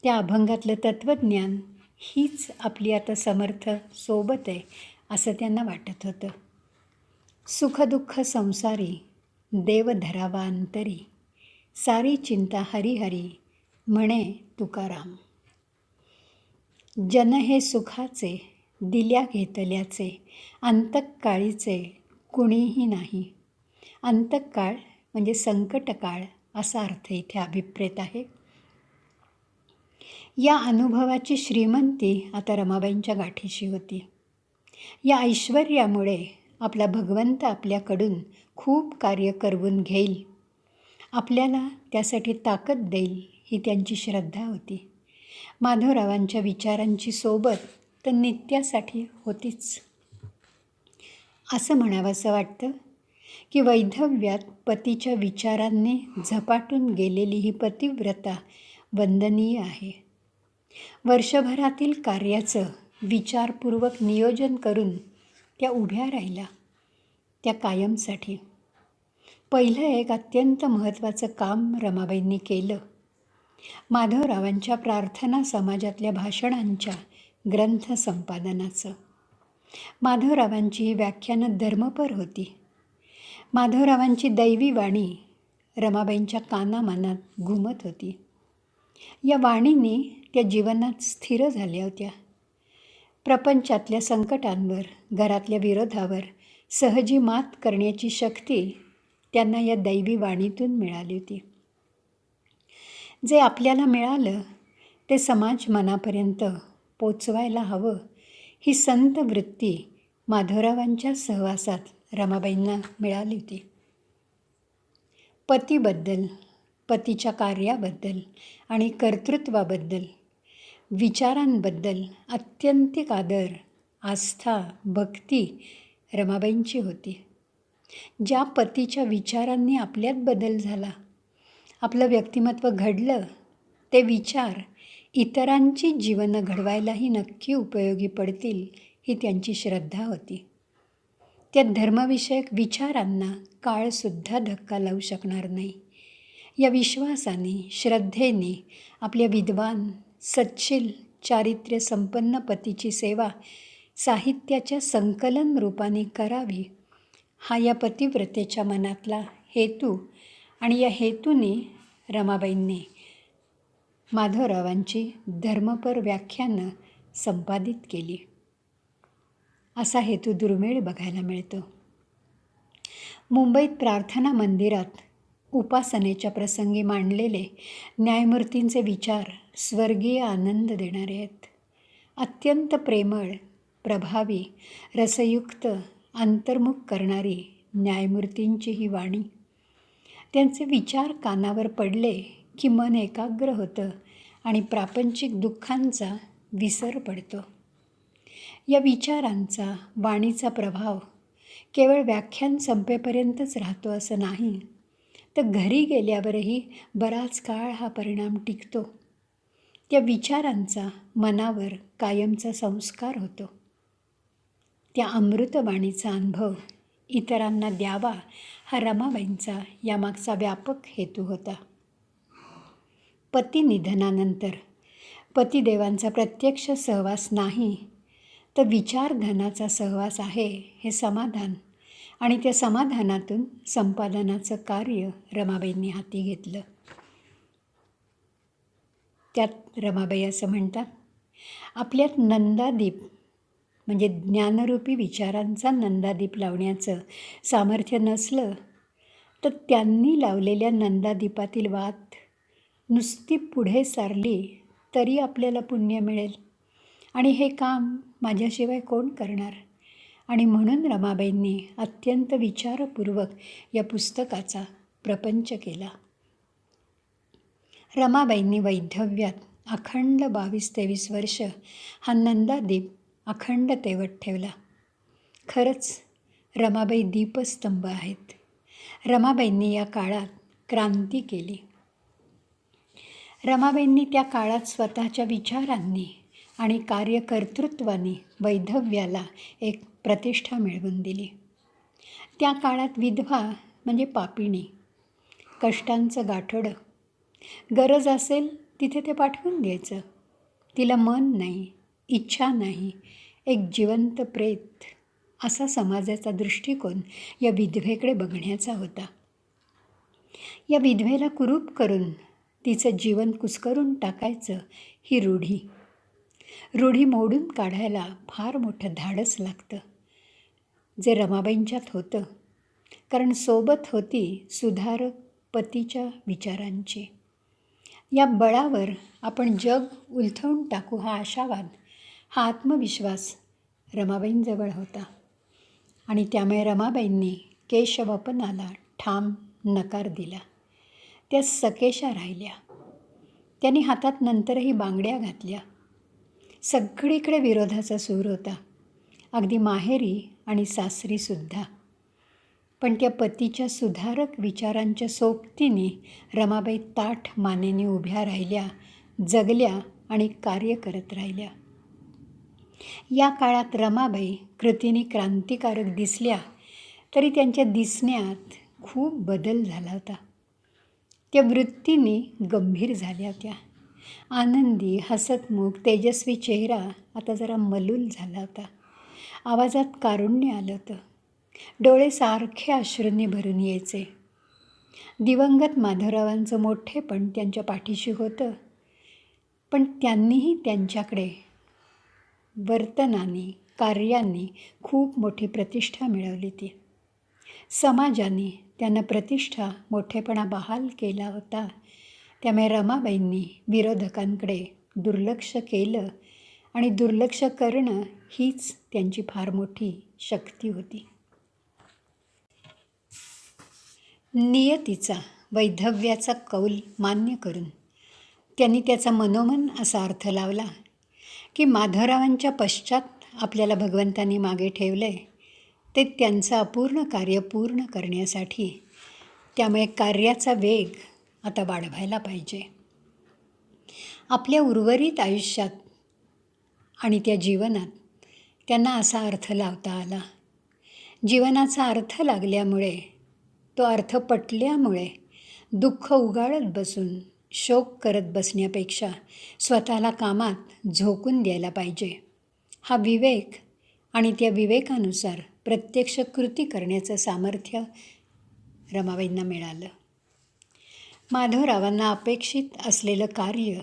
त्या अभंगातलं तत्त्वज्ञान हीच आपली आता समर्थ सोबत आहे असं त्यांना वाटत होतं. सुखदुःख संसारी देव धरावा अंतरी, सारी चिंता हरिहरी म्हणे तुकाराम. जन हे सुखाचे दिल्या घेतल्याचे, अंतकाळीचे कुणीही नाही. अंतकाळ म्हणजे संकटकाळ असा अर्थ इथे अभिप्रेत आहे. या अनुभवाची श्रीमंती आता रमाबाईंच्या गाठीशी होती. या ऐश्वर्यामुळे आपला भगवंत आपल्याकडून खूप कार्य करवून घेईल, आपल्याला त्यासाठी ताकद देईल, ही त्यांची श्रद्धा होती. माधवरावांच्या विचारांची सोबत तर नित्यासाठी होतीच. असं म्हणावंसं वाटतं की वैधव्यात पतीच्या विचारांनी झपाटून गेलेली ही पतिव्रता वंदनीय आहे. वर्षभरातील कार्याचं विचारपूर्वक नियोजन करून त्या उभ्या राहिल्या, त्या कायमसाठी. पहिलं एक अत्यंत महत्त्वाचं काम रमाबाईंनी केलं. माधवरावांच्या प्रार्थना समाजातल्या भाषणांच्या ग्रंथ संपादनाचं. माधवरावांची ही व्याख्यानं धर्मपर होती. माधवरावांची दैवी वाणी रमाबाईंच्या कानामनात घुमत होती. या वाणीने त्या जीवनात स्थिर झाल्या होत्या. प्रपंचातल्या संकटांवर, घरातल्या विरोधावर सहजी मात करण्याची शक्ती त्यांना या दैवी वाणीतून मिळाली होती. जे आपल्याला मिळालं ते समाज मनापर्यंत पोचवायला हवं, ही संत वृत्ती माधवरावांच्या सहवासात रमाबाईंना मिळाली होती. पतीबद्दल, पतीच्या कार्याबद्दल आणि कर्तृत्वाबद्दल, विचारांबद्दल आत्यंतिक आदर, आस्था, भक्ती रमाबाईंची होती. ज्या पतीच्या विचारांनी आपल्यात बदल झाला, आपलं व्यक्तिमत्व घडलं, ते विचार इतरांची जीवनं घडवायलाही नक्की उपयोगी पडतील, ही त्यांची श्रद्धा होती. त्या धर्मविषयक विचारांना काळसुद्धा धक्का लावू शकणार नाही, या विश्वासाने, श्रद्धेने आपल्या विद्वान, सच्शील, चारित्र्य संपन्न पतीची सेवा साहित्याच्या संकलन रूपाने करावी, हा या पतिव्रतेच्या मनातला हेतू. आणि या हेतूने रमाबाईंनी माधवरावांची धर्मपर व्याख्यानं संपादित केली. असा हेतू दुर्मिळ बघायला मिळतो. मुंबईत प्रार्थना मंदिरात उपासनेच्या प्रसंगी मांडलेले न्यायमूर्तींचे विचार स्वर्गीय आनंद देणारे आहेत. अत्यंत प्रेमळ, प्रभावी, रसयुक्त, अंतर्मुख करणारी न्यायमूर्तींची ही वाणी. त्यांचे विचार कानावर पडले की मन एकाग्र होतं आणि प्रापंचिक दुःखांचा विसर पडतो. या विचारांचा, वाणीचा प्रभाव केवळ व्याख्यान संपेपर्यंतच राहतो असं नाही, तर घरी गेल्यावरही बराच काळ हा परिणाम टिकतो. त्या विचारांचा मनावर कायमचा संस्कार होतो. त्या अमृतवाणीचा अनुभव इतरांना द्यावा, हा रमाबाईंचा यामागचा व्यापक हेतू होता. पतिनिधनानंतर पतिदेवांचा प्रत्यक्ष सहवास नाही, तर विचारधनाचा सहवास आहे, हे समाधान. आणि त्या समाधानातून संपादनाचं कार्य रमाबाईंनी हाती घेतलं. त्यात रमाबाई असं म्हणतात, आपल्यात नंदादीप म्हणजे ज्ञानरूपी विचारांचा नंदादीप लावण्याचं सामर्थ्य नसलं, तर त्यांनी लावलेल्या नंदादीपातील वात नुसती पुढे सारली तरी आपल्याला पुण्य मिळेल. आणि हे काम माझ्याशिवाय कोण करणार? आणि म्हणून रमाबाईंनी अत्यंत विचारपूर्वक या पुस्तकाचा प्रपंच केला. रमाबाईंनी वैधव्यात अखंड 22-23 वर्ष हा नंदादीप अखंड तेवत ठेवला. खरंच रमाबाई दीपस्तंभ आहेत. रमाबाईंनी या काळात क्रांती केली. रमाबाईंनी त्या काळात स्वतःच्या विचारांनी आणि कार्यकर्तृत्वाने वैधव्याला एक प्रतिष्ठा मिळवून दिली. त्या काळात विधवा म्हणजे पापिणी, कष्टांचं गाठोडं. गरज असेल तिथे ते पाठवून द्यायचं. तिला मन नाही, इच्छा नाही, एक जिवंत प्रेत, असा समाजाचा दृष्टिकोन या विधवेकडे बघण्याचा होता. या विधवेला कुरूप करून तिचं जीवन कुस्करून टाकायचं, ही रूढी मोडून काढायला फार मोठं धाडस लागतं, जे रमाबाईंच्यात होतं. कारण सोबत होती सुधारक पतीच्या विचारांची. या बळावर आपण जग उलथवून टाकू, हा आशावाद, हा आत्मविश्वास रमाबाईंजवळ होता. आणि त्यामुळे रमाबाईंनी केशवपनाला ठाम नकार दिला. त्या सकेशा राहिल्या. त्यांनी हातात नंतरही बांगड्या घातल्या. सगळीकडे विरोधाचा सूर होता, अगदी माहेरी आणि सासरीसुद्धा. पण त्या पतीच्या सुधारक विचारांच्या सोबतीने रमाबाई ताठ मानेने उभ्या राहिल्या, जगल्या आणि कार्य करत राहिल्या. या काळात रमाबाई कृतीने क्रांतिकारक दिसल्या, तरी त्यांच्या दिसण्यात खूप बदल झाला होता. त्या वृत्तीने गंभीर झाल्या होत्या. आनंदी, हसतमुख, तेजस्वी चेहरा आता जरा मलूल झाला होता. आवाजात कारुण्य आलं होतं. डोळे सारखे अश्रूंनी भरून यायचे. दिवंगत माधवरावांचं मोठेपण त्यांच्या पाठीशी होतं, पण त्यांनीही त्यांच्याकडे वर्तनाने, कार्यांनी खूप मोठी प्रतिष्ठा मिळवली होती. समाजाने त्यांना प्रतिष्ठा, मोठेपणा बहाल केला होता. त्यामुळे रमाबाईंनी विरोधकांकडे दुर्लक्ष केलं आणि दुर्लक्ष करणं हीच त्यांची फार मोठी शक्ती होती. नियतीचा, वैधव्याचा कौल मान्य करून त्यांनी त्याचा मनोमन असा अर्थ लावला की माधवरावांच्या पश्चात आपल्याला भगवंतांनी मागे ठेवलं आहे, ते त्यांचं अपूर्ण कार्य पूर्ण करण्यासाठी. त्यामुळे कार्याचा वेग आता वाढवायला पाहिजे. आपल्या उर्वरित आयुष्यात आणि त्या जीवनात त्यांना असा अर्थ लावता आला. जीवनाचा अर्थ लागल्यामुळे, तो अर्थ पटल्यामुळे दुःख उगाळत बसून शोक करत बसण्यापेक्षा स्वतःला कामात झोकून द्यायला पाहिजे. हा विवेक आणि त्या विवेकानुसार प्रत्यक्ष कृती करण्याचं सामर्थ्य रमाबाईंना मिळालं. माधवरावांना अपेक्षित असलेलं कार्य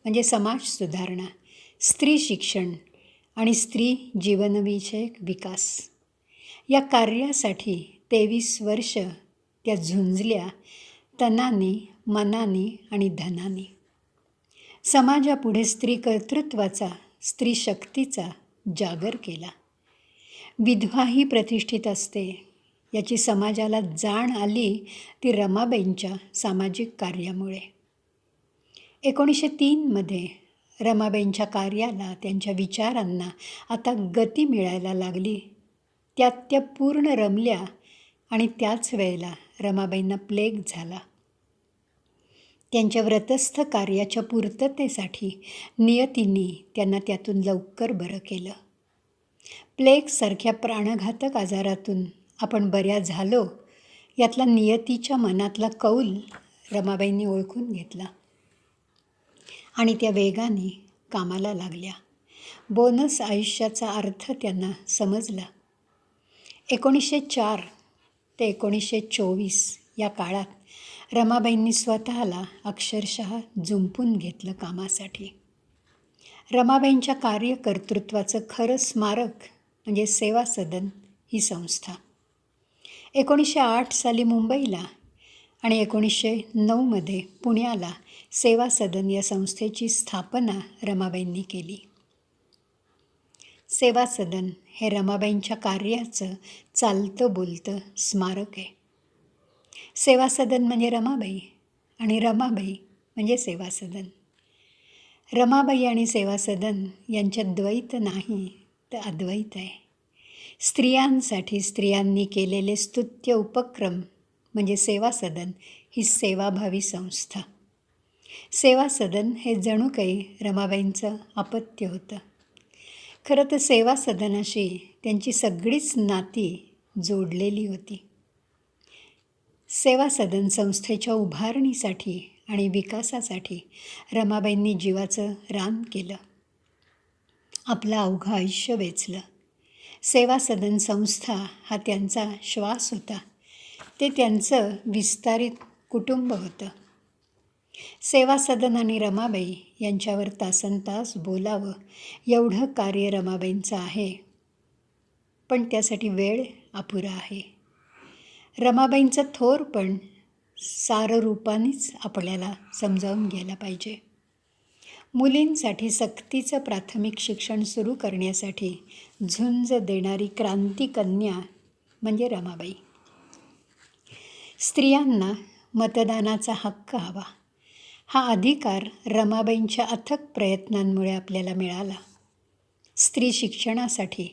म्हणजे समाज सुधारणा, स्त्री शिक्षण आणि स्त्री जीवनविषयक विकास. या कार्यासाठी 23 वर्ष त्या झुंजल्या, तनाने, मनाने आणि धनाने. समाजापुढे स्त्री कर्तृत्वाचा, स्त्री शक्तीचा जागर केला. विधवा ही प्रतिष्ठित असते याची समाजाला जाण आली ती रमाबाईंच्या सामाजिक कार्यामुळे. 1903 रमाबाईंच्या कार्याला, त्यांच्या विचारांना आता गती मिळायला लागली. त्यात त्या पूर्ण रमल्या आणि त्याच वेळेला रमाबाईंना प्लेग झाला. त्यांच्या व्रतस्थ कार्याच्या पूर्ततेसाठी नियतींनी त्यांना त्यातून लवकर बरं केलं. प्लेगसारख्या प्राणघातक आजारातून आपण बऱ्या झालो यातला नियतीच्या मनातला कौल रमाबाईंनी ओळखून घेतला आणि त्या वेगाने कामाला लागल्या. बोनस आयुष्याचा अर्थ त्यांना समजला. 1904 ते 1924 या काळात रमाबाईंनी स्वतःला अक्षरशः जुंपून घेतलं कामासाठी. रमाबाईंच्या कार्यकर्तृत्वाचं खरं स्मारक म्हणजे सेवा सदन ही संस्था. 1908 साली मुंबईला आणि 1909 पुण्याला सेवा सदन या संस्थेची स्थापना रमाबाईंनी केली. सेवा सदन हे रमाबाईंच्या कार्याचं चालतं बोलतं स्मारक आहे. सेवा सदन म्हणजे रमाबाई आणि रमाबाई म्हणजे सेवा सदन. रमाबाई आणि सेवा सदन यांच्यात द्वैत नाही तर अद्वैत आहे. स्त्रियांसाठी स्त्रियांनी केलेले स्तुत्य उपक्रम म्हणजे सेवा सदन ही सेवाभावी संस्था. सेवा सदन हे जणू काही रमाबाईंचं अपत्य होतं. खरं तर सेवा सदनाशी त्यांची सगळीच नाती जोडलेली होती. सेवा सदन संस्थेच्या उभारणीसाठी आणि विकासासाठी रमाबाईंनी जीवाचं रान केलं, आपलं अवघं आयुष्य वेचलं. सेवा सदन संस्था हा त्यांचा श्वास होता, ते त्यांचं विस्तारित कुटुंब होतं. सेवा सदन आणि रमाबाई यांच्यावर तासनतास बोलावं एवढं कार्य रमाबाईंचं आहे, पण त्यासाठी वेळ अपुरा आहे. रमाबाईंचं थोरपण साररूपानेच आपल्याला समजावून घ्यायला पाहिजे. मुलींसाठी सक्तीचं प्राथमिक शिक्षण सुरू करण्यासाठी झुंज देणारी क्रांतिकन्या म्हणजे रमाबाई. स्त्रियांना मतदानाचा हक्क हवा. हा अधिकार रमाबाईंच्या अथक प्रयत्नांमुळे आपल्याला मिळाला. स्त्री शिक्षणासाठी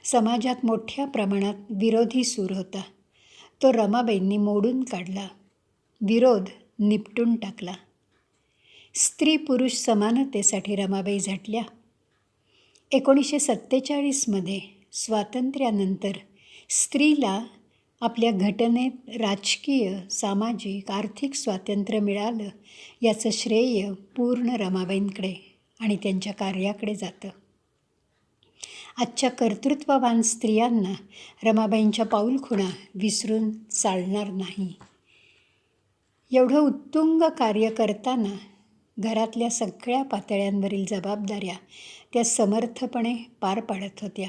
समाजात मोठ्या प्रमाणात विरोधी सूर होता. तो रमाबाईंनी मोडून काढला. विरोध निपटून टाकला. स्त्री पुरुष समानतेसाठी रमाबाई झटल्या. 1947मध्ये स्वातंत्र्यानंतर स्त्रीला आपल्या घटनेत राजकीय, सामाजिक, आर्थिक स्वातंत्र्य मिळालं याचं श्रेय पूर्ण रमाबाईंकडे आणि त्यांच्या कार्याकडे जातं. आजच्या कर्तृत्ववान स्त्रियांना रमाबाईंच्या पाऊलखुणा विसरून चालणार नाही. एवढं उत्तुंग कार्य करताना घरातल्या सगळ्या पातळ्यांवरील जबाबदाऱ्या त्या समर्थपणे पार पाडत होत्या.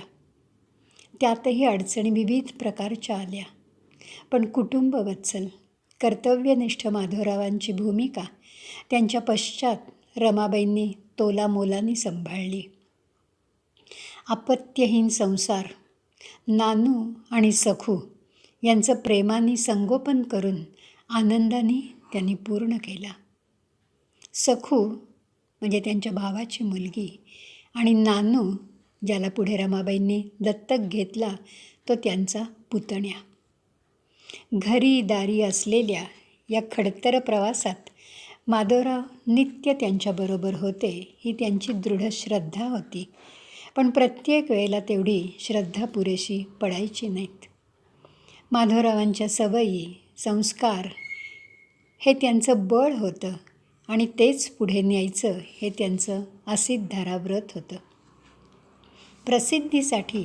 त्यातही अडचणी विविध प्रकारच्या आल्या. पण कुटुंबवत्सल, कर्तव्यनिष्ठ माधवरावांची भूमिका त्यांच्या पश्चात रमाबाईंनी तोलामोलाने सांभाळली. अपत्यहीन संसार नानू आणि सखू यांचं प्रेमाने संगोपन करून आनंदाने त्यांनी पूर्ण केला. सखू म्हणजे त्यांच्या भावाची मुलगी आणि नानू ज्याला पुढे रमाबाईंनी दत्तक घेतला तो त्यांचा पुतण्या. घरी दारी असलेल्या या खडतर प्रवासात माधवराव नित्य त्यांच्याबरोबर होते ही त्यांची दृढ श्रद्धा होती. पण प्रत्येक वेळेला तेवढी श्रद्धा पुरेशी पडायची नाहीत. माधवरावांच्या सवयी, संस्कार हे त्यांचं बळ होतं आणि तेच पुढे न्यायचं हे त्यांचं असिद्धारा व्रत होतं. प्रसिद्धीसाठी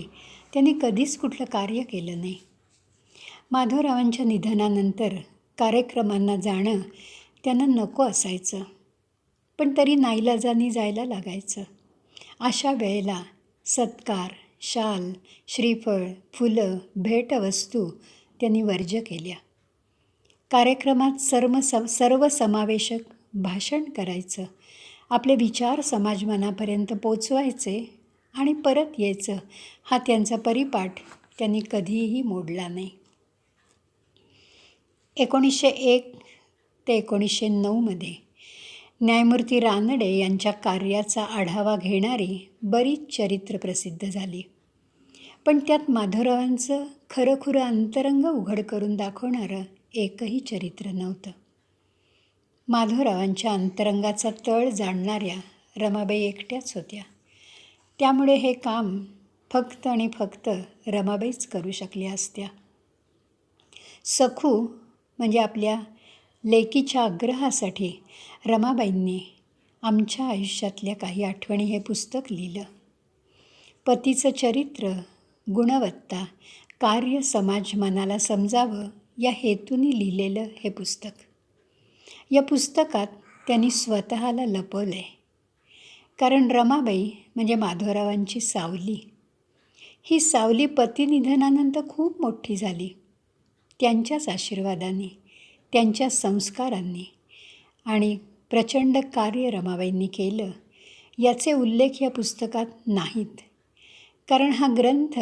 त्यांनी कधीच कुठलं कार्य केलं नाही. माधवरावांच्या निधनानंतर कार्यक्रमांना जाणं त्यांना नको असायचं, पण तरी नाईलाजानी जायला लागायचं. अशा वेळेला सत्कार, शाल, श्रीफळ, फुलं, भेटवस्तू त्यांनी वर्ज्य केल्या. कार्यक्रमात सर्वसमावेशक भाषण करायचं, आपले विचार समाजमनापर्यंत पोचवायचे आणि परत यायचं हा त्यांचा परिपाठ त्यांनी कधीही मोडला नाही. 1901 ते 1909मध्ये न्यायमूर्ती रानडे यांच्या कार्याचा आढावा घेणारी बरीच चरित्र प्रसिद्ध झाली. पण त्यात माधवरावांचं खरंखुरं अंतरंग उघड करून दाखवणारं एकही चरित्र नव्हतं. माधवरावांच्या अंतरंगाचा तळ जाणणाऱ्या रमाबाई एकट्याच होत्या. त्यामुळे हे काम फक्त आणि फक्त रमाबाईच करू शकल्या असत्या. सखू म्हणजे आपल्या लेकीच्या आग्रहासाठी रमाबाईंनी आमच्या आयुष्यातल्या काही आठवणी हे पुस्तक लिहिलं. पतीचं चरित्र, गुणवत्ता, कार्य समाज मनाला समजावं या हेतूने लिहिलेलं हे पुस्तक. या पुस्तकात त्यांनी स्वतःला लपवलं आहे. कारण रमाबाई म्हणजे माधवरावांची सावली. ही सावली पतिनिधनानंतर खूप मोठी झाली. त्यांच्याच आशीर्वादाने, त्यांच्या संस्कारांनी आणि प्रचंड कार्य रमाबाईंनी केलं याचे उल्लेख या पुस्तकात नाहीत. कारण हा ग्रंथ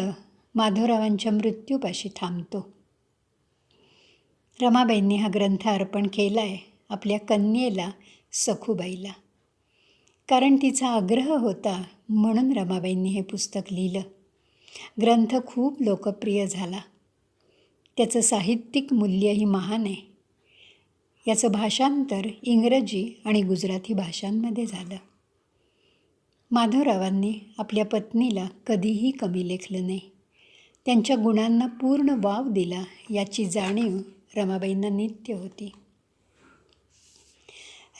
माधवरावांच्या मृत्यूपाशी थांबतो. रमाबाईंनी हा ग्रंथ अर्पण केला आहे आपल्या कन्येला सखूबाईला. कारण तिचा आग्रह होता म्हणून रमाबाईंनी हे पुस्तक लिहिलं. ग्रंथ खूप लोकप्रिय झाला. त्याचं साहित्यिक मूल्यही महान आहे. याचं भाषांतर इंग्रजी आणि गुजराती भाषांमध्ये झालं. माधवरावांनी आपल्या पत्नीला कधीही कमी लेखलं नाही. त्यांच्या गुणांना पूर्ण वाव दिला याची जाणीव रमाबाईंना नित्य होती.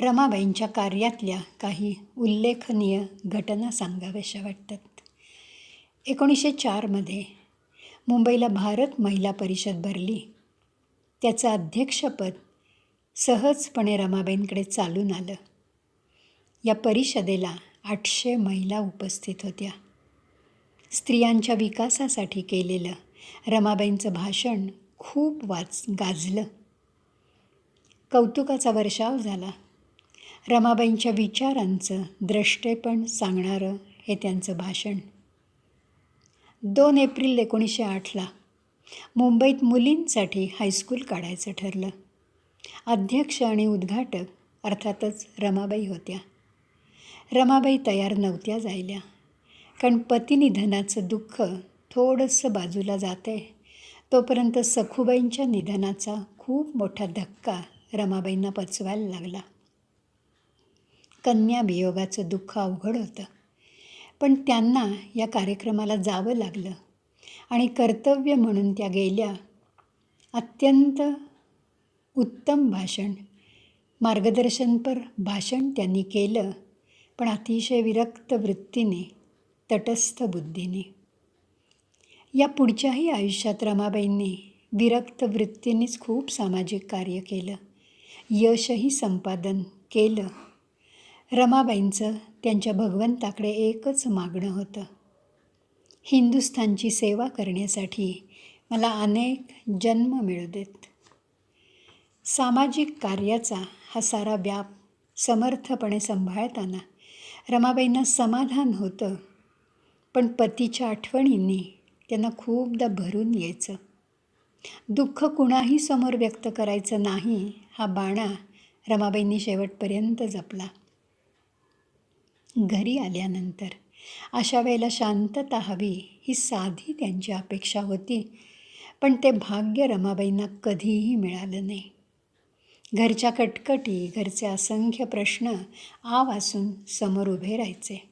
रमाबाईंच्या कार्यातल्या काही उल्लेखनीय घटना सांगाव्याशा वाटतात. 1904मध्ये मुंबईला भारत महिला परिषद भरली. त्याचं अध्यक्षपद सहजपणे रमाबाईंकडे चालून आलं. या परिषदेला 800 महिला उपस्थित होत्या. स्त्रियांच्या विकासासाठी केलेलं रमाबाईंचं भाषण खूप गाजलं. कौतुकाचा वर्षाव झाला. रमाबाईंच्या विचारांचं द्रष्टेपण सांगणारं हे त्यांचं भाषण. 2 एप्रिल 1908ला मुंबईत मुलींसाठी हायस्कूल काढायचं ठरलं. अध्यक्ष आणि उद्घाटक अर्थातच रमाबाई होत्या. रमाबाई तयार नव्हत्या जायला, कारण पतिनिधनाचं दुःख थोडंसं बाजूला जातंय तोपर्यंत सखूबाईंच्या निधनाचा खूप मोठा धक्का रमाबाईंना पचवायला लागला. कन्या वियोगाचं दुःख अवघड होतं, पण त्यांना या कार्यक्रमाला जावं लागलं आणि कर्तव्य म्हणून त्या गेल्या. अत्यंत उत्तम भाषण, मार्गदर्शनपर भाषण त्यांनी केलं, पण अतिशय विरक्त वृत्तीने, तटस्थ बुद्धीने. या पुढच्याही आयुष्यात रमाबाईंनी विरक्त वृत्तीनेच खूप सामाजिक कार्य केलं, यशही संपादन केलं. रमाबाईंचं त्यांच्या भगवंताकडे एकच मागणं होतं, हिंदुस्थानची सेवा करण्यासाठी मला अनेक जन्म मिळू देत. सामाजिक कार्याचा हा सारा व्याप समर्थपणे सांभाळताना रमाबाईंना समाधान होतं, पण पतीच्या आठवणींनी त्यांना खूपदा भरून यायचं. दुःख कुणाही समोर व्यक्त करायचं नाही हा बाणा रमाबाईंनी शेवटपर्यंत जपला. घरी आल्यानंतर अशा वेळेला शांतता हवी ही साधी त्यांची अपेक्षा होती, पण ते भाग्य रमाबाईंना कधीही मिळालं नाही. घरच्या कटकटी, घरचे असंख्य प्रश्न आवासून समोर उभे राहायचे.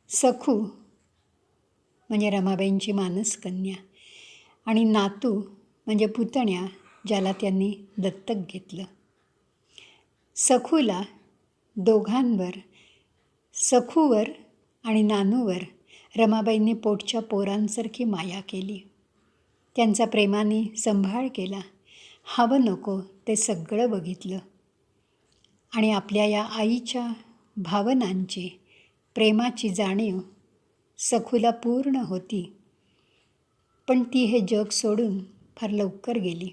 सखू म्हणजे रमाबाईंची मानसकन्या आणि नातू म्हणजे पुतण्या, ज्याला त्यांनी दत्तक घेतलं. सखूला दोघांवर, सखूवर आणि नानूवर रमाबाईंनी पोटच्या पोरांसारखी माया केली. त्यांचा प्रेमाने सांभाळ केला. हवं नको ते सगळं बघितलं आणि आपल्या या आईच्या भावनांची, प्रेमाची जाणीव सखूला पूर्ण होती. पण ती हे जग सोडून फार लवकर गेली.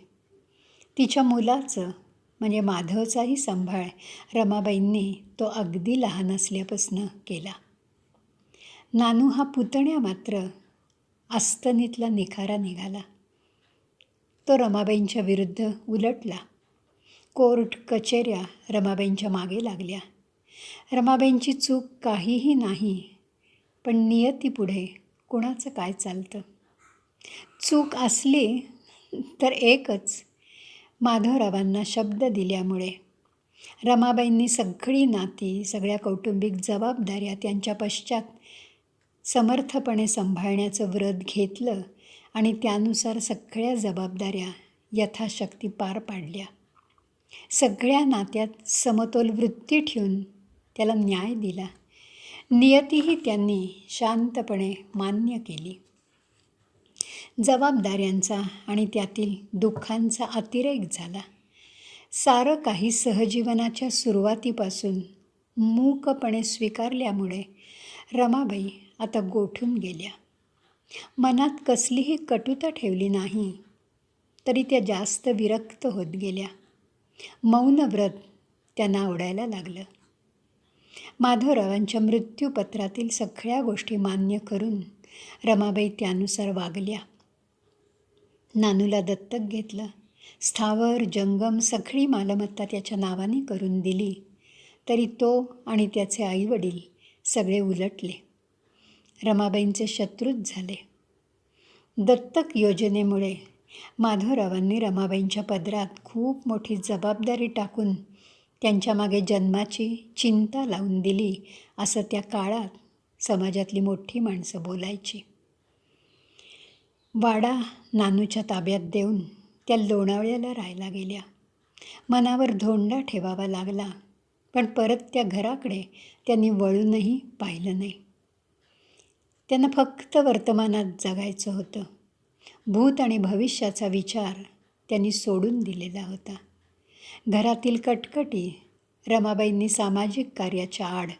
तिच्या मुलाचं म्हणजे माधवचाही सांभाळ रमाबाईंनी तो अगदी लहान असल्यापासून केला. नानू हा पुतण्या मात्र आस्तनीतला निखारा निघाला. तो रमाबाईंच्या विरुद्ध उलटला. कोर्ट कचेऱ्या रमाबाईंच्या मागे लागल्या. रमाबाईंची चूक काहीही नाही, पण नियतीपुढे कोणाचं काय चालतं. चूक असली तर एकच, माधवरावांना शब्द दिल्यामुळे. रमाबाईंनी सगळी नाती, सगळ्या कौटुंबिक जबाबदाऱ्या त्यांच्या पश्चात समर्थपणे सांभाळण्याचं व्रत घेतलं आणि त्यानुसार सगळ्या जबाबदाऱ्या यथाशक्ती पार पाडल्या. सगळ्या नात्यात समतोल वृत्ती ठेवून त्याला न्याय दिला. नियतीही त्यांनी शांतपणे मान्य केली. जबाबदाऱ्यांचा आणि त्यातील दुःखांचा अतिरेक झाला. सारं काही सहजीवनाच्या सुरुवातीपासून मूकपणे स्वीकारल्यामुळे रमाबाई आता गोठून गेल्या. मनात कसलीही कटुता ठेवली नाही, तरी त्या जास्त विरक्त होत गेल्या. मौन व्रत त्यांना आवडायला लागलं. माधवरावांच्या मृत्यूपत्रातील सगळ्या गोष्टी मान्य करून रमाबाई त्यानुसार वागल्या. नानूला दत्तक घेतलं. स्थावर जंगम सगळी मालमत्ता त्याच्या नावाने करून दिली. तरी तो आणि त्याचे आईवडील सगळे उलटले. रमाबाईंचे शत्रूच झाले. दत्तक योजनेमुळे माधवरावांनी रमाबाईंच्या पदरात खूप मोठी जबाबदारी टाकून त्यांच्या मागे जन्माची चिंता लावून दिली, असं त्या काळात समाजातली मोठी माणसं बोलायची. वाडा नानूच्या ताब्यात देऊन त्या लोणावळ्याला राहायला गेल्या. मनावर धोंडा ठेवावा लागला, पण परत त्या घराकडे त्यांनी वळूनही पाहिलं नाही. त्यांना फक्त वर्तमानात जगायचं होतं. भूत आणि भविष्याचा विचार त्यांनी सोडून दिलेला होता. घरातील कटकटी रमाबाईंनी सामाजिक कार्याच्या आड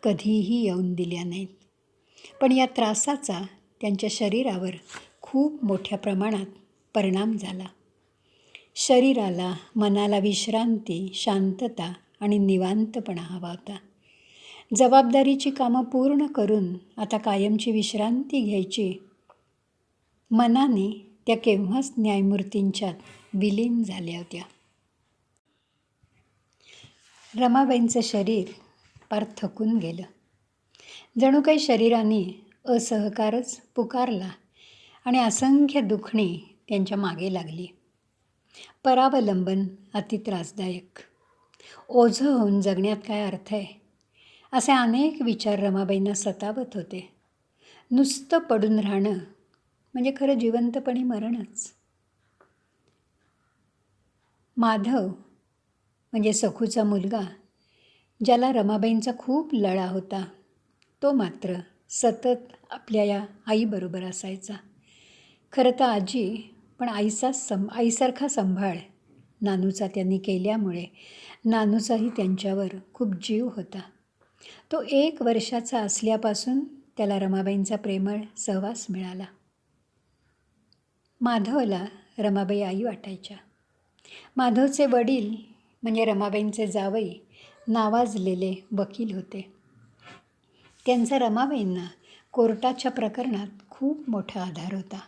कधीही येऊन दिल्या नाहीत. पण या त्रासाचा त्यांच्या शरीरावर खूप मोठ्या प्रमाणात परिणाम झाला. शरीराला, मनाला विश्रांती, शांतता आणि निवांतपणा हवा होता. जबाबदारीची कामं पूर्ण करून आता कायमची विश्रांती घ्यायची मनाने त्या केव्हाच न्यायमूर्तींच्यात विलीन झाल्या होत्या. रमाबाईंचं शरीर पार थकून गेलं. जणू काही शरीराने असहकारच पुकारला आणि असंख्य दुखणी त्यांच्या मागे लागली. परावलंबन अति त्रासदायक. ओझं होऊन जगण्यात काय अर्थ आहे, असे अनेक विचार रमाबाईंना सतावत होते. नुसतं पडून राहणं म्हणजे खरं जिवंतपणी मरणच. माधव म्हणजे सखूचा मुलगा, ज्याला रमाबाईंचा खूप लळा होता, तो मात्र सतत आपल्या या आईबरोबर असायचा. खरं तर आजी, पण आईसारखा सांभाळ नानूचा त्यांनी केल्यामुळे नानूचाही त्यांच्यावर खूप जीव होता. तो 1 वर्षाचा असल्यापासून त्याला रमाबाईंचा प्रेमळ सहवास मिळाला. माधवला रमाबाई आई वाटायच्या. माधवचे वडील म्हणजे रमाबाईंचे जावई नावाजलेले वकील होते. त्यांचा रमाबाईंना कोर्टाच्या प्रकरणात खूप मोठा आधार होता.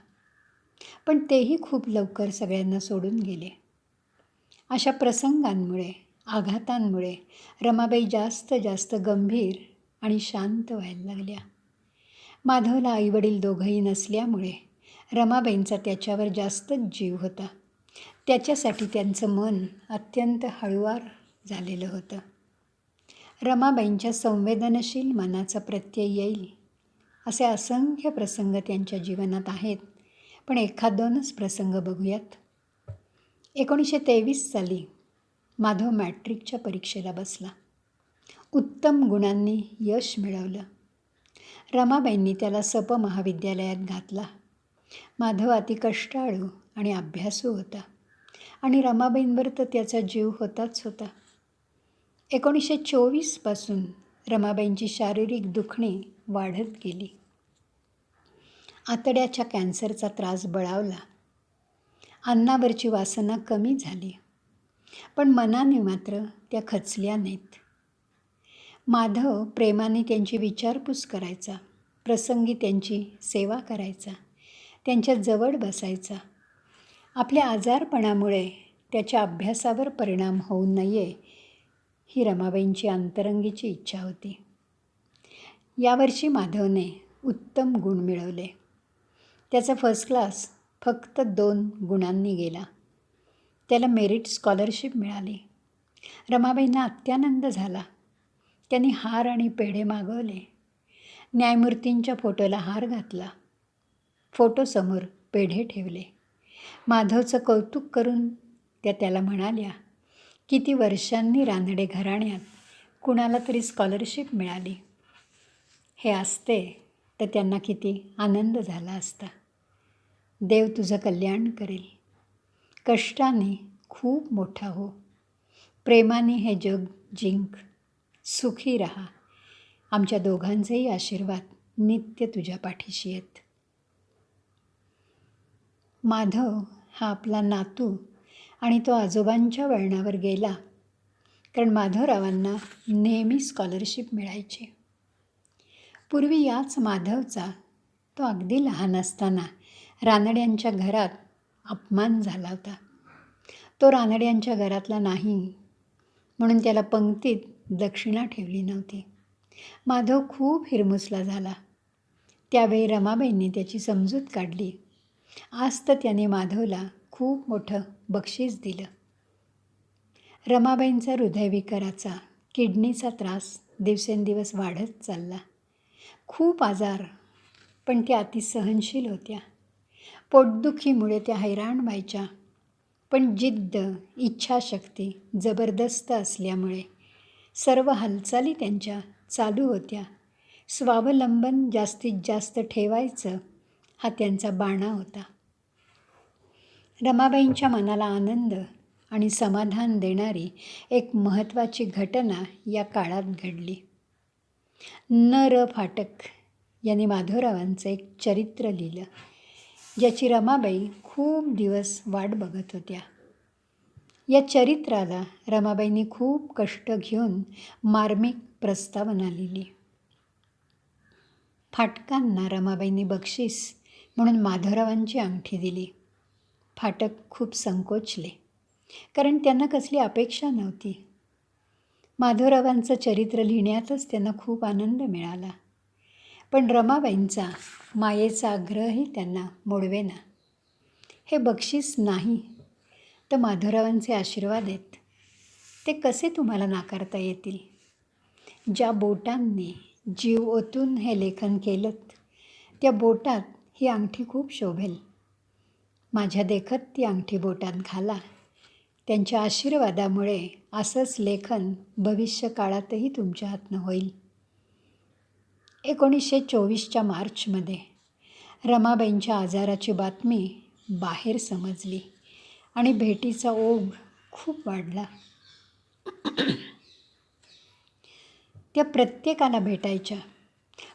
पण तेही खूप लवकर सगळ्यांना सोडून गेले. अशा प्रसंगांमुळे, आघातांमुळे रमाबाई जास्त गंभीर आणि शांत व्हायला लागल्या. माधवला आईवडील दोघंही नसल्यामुळे रमाबाईंचा त्याच्यावर जास्तच जीव होता. त्याच्यासाठी त्यांचं मन अत्यंत हळुवार झालेलं होतं. रमाबाईंच्या संवेदनशील मनाचा प्रत्यय येईल असे असंख्य प्रसंग त्यांच्या जीवनात आहेत, पण 1-2च प्रसंग बघूयात. 1923 साली माधव मॅट्रिकच्या परीक्षेला बसला. उत्तम गुणांनी यश मिळवलं. रमाबाईंनी त्याला सप महाविद्यालयात घातला. माधव अति कष्टाळू आणि अभ्यासू होता आणि रमाबाईंवर तर त्याचा जीव होताच होता. 1924 पासून रमाबाईंची शारीरिक दुखणी वाढत गेली. आतड्याच्या कॅन्सरचा त्रास बळावला. अन्नावरची वासना कमी झाली, पण मनाने मात्र त्या खचल्या नाहीत. माधव प्रेमाने त्यांची विचारपूस करायचा, प्रसंगी त्यांची सेवा करायचा, त्यांच्या जवळ बसायचा. आपल्या आजारपणामुळे त्याच्या अभ्यासावर परिणाम होऊ नये ही रमाबाईंची अंतरंगीची इच्छा होती. यावर्षी माधवने उत्तम गुण मिळवले. त्याचा फर्स्ट क्लास फक्त 2 गुणांनी गेला. त्याला मेरिट स्कॉलरशिप मिळाली. रमाबाईंना अत्यानंद झाला. त्यांनी हार आणि पेढे मागवले. न्यायमूर्तींच्या फोटोला हार घातला. फोटोसमोर पेढे ठेवले. माधवचं कौतुक करून त्याला म्हणाल्या, किती वर्षांनी रानडे घराण्यात कुणाला तरी स्कॉलरशिप मिळाली. हे असते तर त्यांना किती आनंद झाला असता. देव तुझं कल्याण करेल. कष्टाने खूप मोठा हो. प्रेमाने हे जग जिंक. सुखी राहा. आमच्या दोघांचेही आशीर्वाद नित्य तुझ्या पाठीशी आहेत. माधव हा आपला नातू आणि तो आजोबांच्या वळणावर गेला, कारण माधवरावांना नेहमी स्कॉलरशिप मिळायची. पूर्वी याच माधवचा तो अगदी लहान असताना रानड्यांच्या घरात अपमान झाला होता. तो रानड्यांच्या घरातला नाही म्हणून त्याला पंक्तीत दक्षिणा ठेवली नव्हती. माधव खूप हिरमुसला झाला. त्यावेळी रमाबाईंनी त्याची समजूत काढली. आज तर त्याने माधवला खूप मोठं बक्षीस दिलं. रमाबाईंचा हृदयविकाराचा, किडनीचा त्रास दिवसेंदिवस वाढत चालला. खूप आजार, पण त्या अतिसहनशील होत्या. पोटदुखीमुळे त्या हैराण व्हायच्या, पण जिद्द, इच्छाशक्ती जबरदस्त असल्यामुळे सर्व हालचाली त्यांच्या चालू होत्या. स्वावलंबन जास्तीत जास्त ठेवायचं हा त्यांचा बाणा होता. रमाबाईंच्या मनाला आनंद आणि समाधान देणारी एक महत्त्वाची घटना या काळात घडली. न. र. फाटक यांनी माधवरावांचं एक चरित्र लिहिलं, ज्याची रमाबाई खूप दिवस वाट बघत होत्या. या चरित्राला रमाबाईंनी खूप कष्ट घेऊन मार्मिक प्रस्तावना लिहिली. फाटकांना रमाबाईंनी बक्षीस म्हणून माधवरावांची अंगठी दिली. फाटक खूप संकोचले, कारण त्यांना कसली अपेक्षा नव्हती. माधवरावांचं चरित्र लिहिण्यातच त्यांना खूप आनंद मिळाला. पण रमाबाईंचा मायेचा आग्रहही त्यांना मोडवेना. हे बक्षीस नाही, तर माधवरावांचे आशीर्वाद आहेत. ते कसे तुम्हाला नाकारता येतील? ज्या बोटांनी जीव ओतून हे लेखन केलं, त्या बोटात ही अंगठी खूप शोभेल. माझ्या देखत ती अंगठी बोटात घाला. त्यांच्या आशीर्वादामुळे असंच लेखन भविष्य काळातही तुमच्या हातनं होईल. 1924च्या मार्चमध्ये रमाबाईंच्या आजाराची बातमी बाहेर समजली आणि भेटीचा ओघ खूप वाढला. त्या प्रत्येकाला भेटायच्या,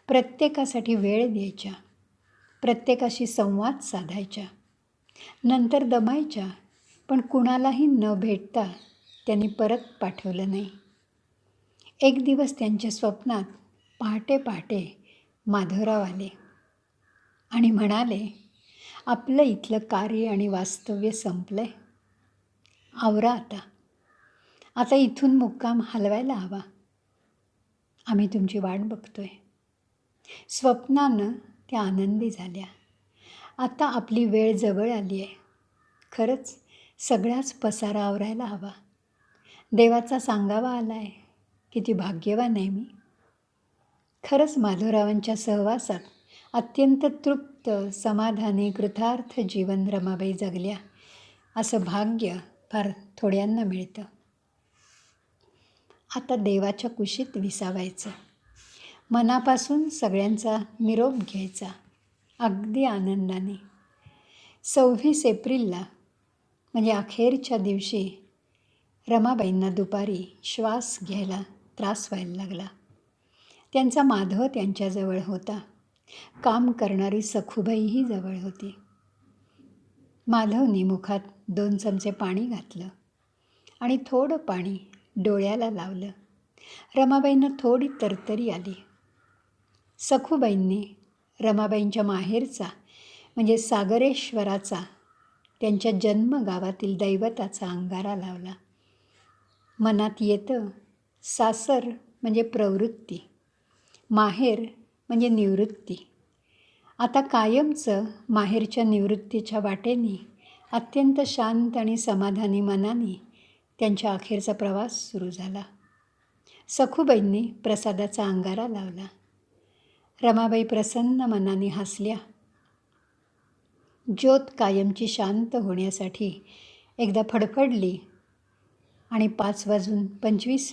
प्रत्येकासाठी वेळ द्यायच्या, प्रत्येकाशी संवाद साधायच्या. नंतर दमायच्या, पण कुणालाही न भेटता त्यांनी परत पाठवलं नाही. एक दिवस त्यांच्या स्वप्नात पहाटे पहाटे माधवराव आले आणि म्हणाले, आपलं इथलं कार्य आणि वास्तव्य संपलंय. आवरा आता इथून मुक्काम हलवायला हवा. आम्ही तुमची वाट बघतोय. स्वप्नानं त्या आनंदी झाल्या. आता आपली वेळ जवळ आली आहे. खरंच सगळाच पसारा आवरायला हवा. देवाचा सांगावा आला आहे. किती भाग्यवान आहे मी. खरंच माधवरावांच्या सहवासात अत्यंत तृप्त, समाधानी, कृतार्थ जीवन रमाबाई जगल्या. असं भाग्य फार थोड्यांना मिळतं. आता देवाच्या कुशीत विसावायचं. मनापासून सगळ्यांचा निरोप घ्यायचा, अगदी आनंदाने. 26 एप्रिलला म्हणजे अखेरच्या दिवशी रमाबाईंना दुपारी श्वास घ्यायला त्रास व्हायला लागला. त्यांचा माधव त्यांच्याजवळ होता. काम करणारी सखूबाईही जवळ होती. माधवने मुखात 2 चमचे पाणी घातलं आणि थोडं पाणी डोळ्याला लावलं. रमाबाईंना थोडी तरतरी आली. सखूबाईंनी रमाबाईंच्या माहेरचा म्हणजे सागरेश्वराचा, त्यांच्या जन्मगावातील दैवताचा अंगारा लावला. मनात येतं, सासर म्हणजे प्रवृत्ती, माहेर म्हणजे निवृत्ती. आता कायमचं माहेरच्या निवृत्तीच्या वाटेने अत्यंत शांत आणि समाधानी मनाने त्यांच्या अखेरचा प्रवास सुरू झाला. सखूबाईंनी प्रसादाचा अंगारा लावला. रमाबाई प्रसन्न मनाने हसल्या. ज्योत कायमची शांत होण्यासाठी एकदा फडफडली आणि 5:25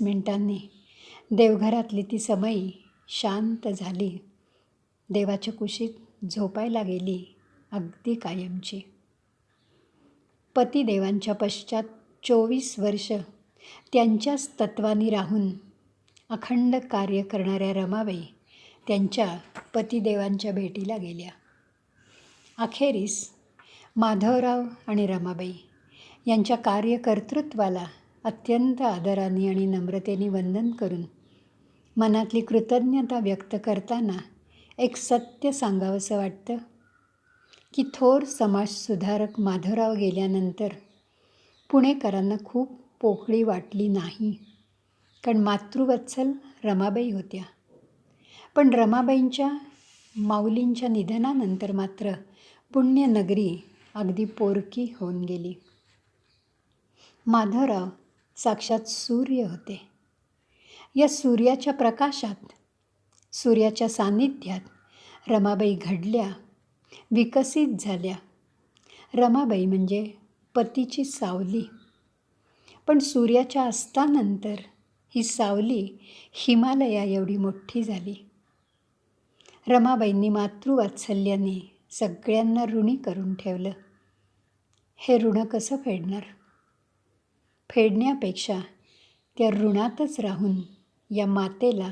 देवघरातली ती समई शांत झाली. देवाच्या कुशीत झोपायला गेली, अगदी कायमची. पतिदेवांच्या पश्चात 24 वर्ष त्यांच्याच तत्वानी राहून अखंड कार्य करणाऱ्या रमाबाई त्यांच्या पतिदेवांच्या भेटीला गेल्या. अखेरीस माधवराव आणि रमाबाई यांच्या कार्यकर्तृत्वाला अत्यंत आदराने आणि नम्रतेने वंदन करून मनातली कृतज्ञता व्यक्त करताना एक सत्य सांगावंसं वाटतं की थोर समाजसुधारक माधवराव गेल्यानंतर पुणेकरांना खूप पोकळी वाटली नाही, कारण मातृवत्सल रमाबाई होत्या. पण रमाबाईंच्या माऊलींच्या निधनानंतर मात्र पुण्यनगरी अगदी पोरकी होऊन गेली. माधवराव साक्षात सूर्य होते. या सूर्याच्या प्रकाशात, सूर्याच्या सान्निध्यात रमाबाई घडल्या, विकसित झाल्या. रमाबाई म्हणजे पतीची सावली. पण सूर्याच्या अस्तानंतर ही सावली हिमालया एवढी मोठी झाली. रमाबाईंनी मातृवात्सल्याने सगळ्यांना ऋणी करून ठेवलं. हे ऋण कसं फेडणार? फेडण्यापेक्षा त्या ऋणातच राहून या मातेला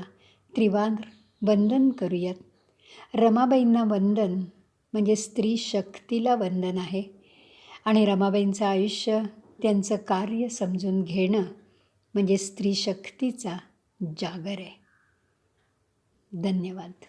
त्रिवार वंदन करूयात. रमाबाईंना वंदन म्हणजे स्त्री शक्तीला वंदन आहे आणि रमाबाईंचं आयुष्य, त्यांचं कार्य समजून घेणं म्हणजे स्त्री शक्तीचा जागर आहे. धन्यवाद.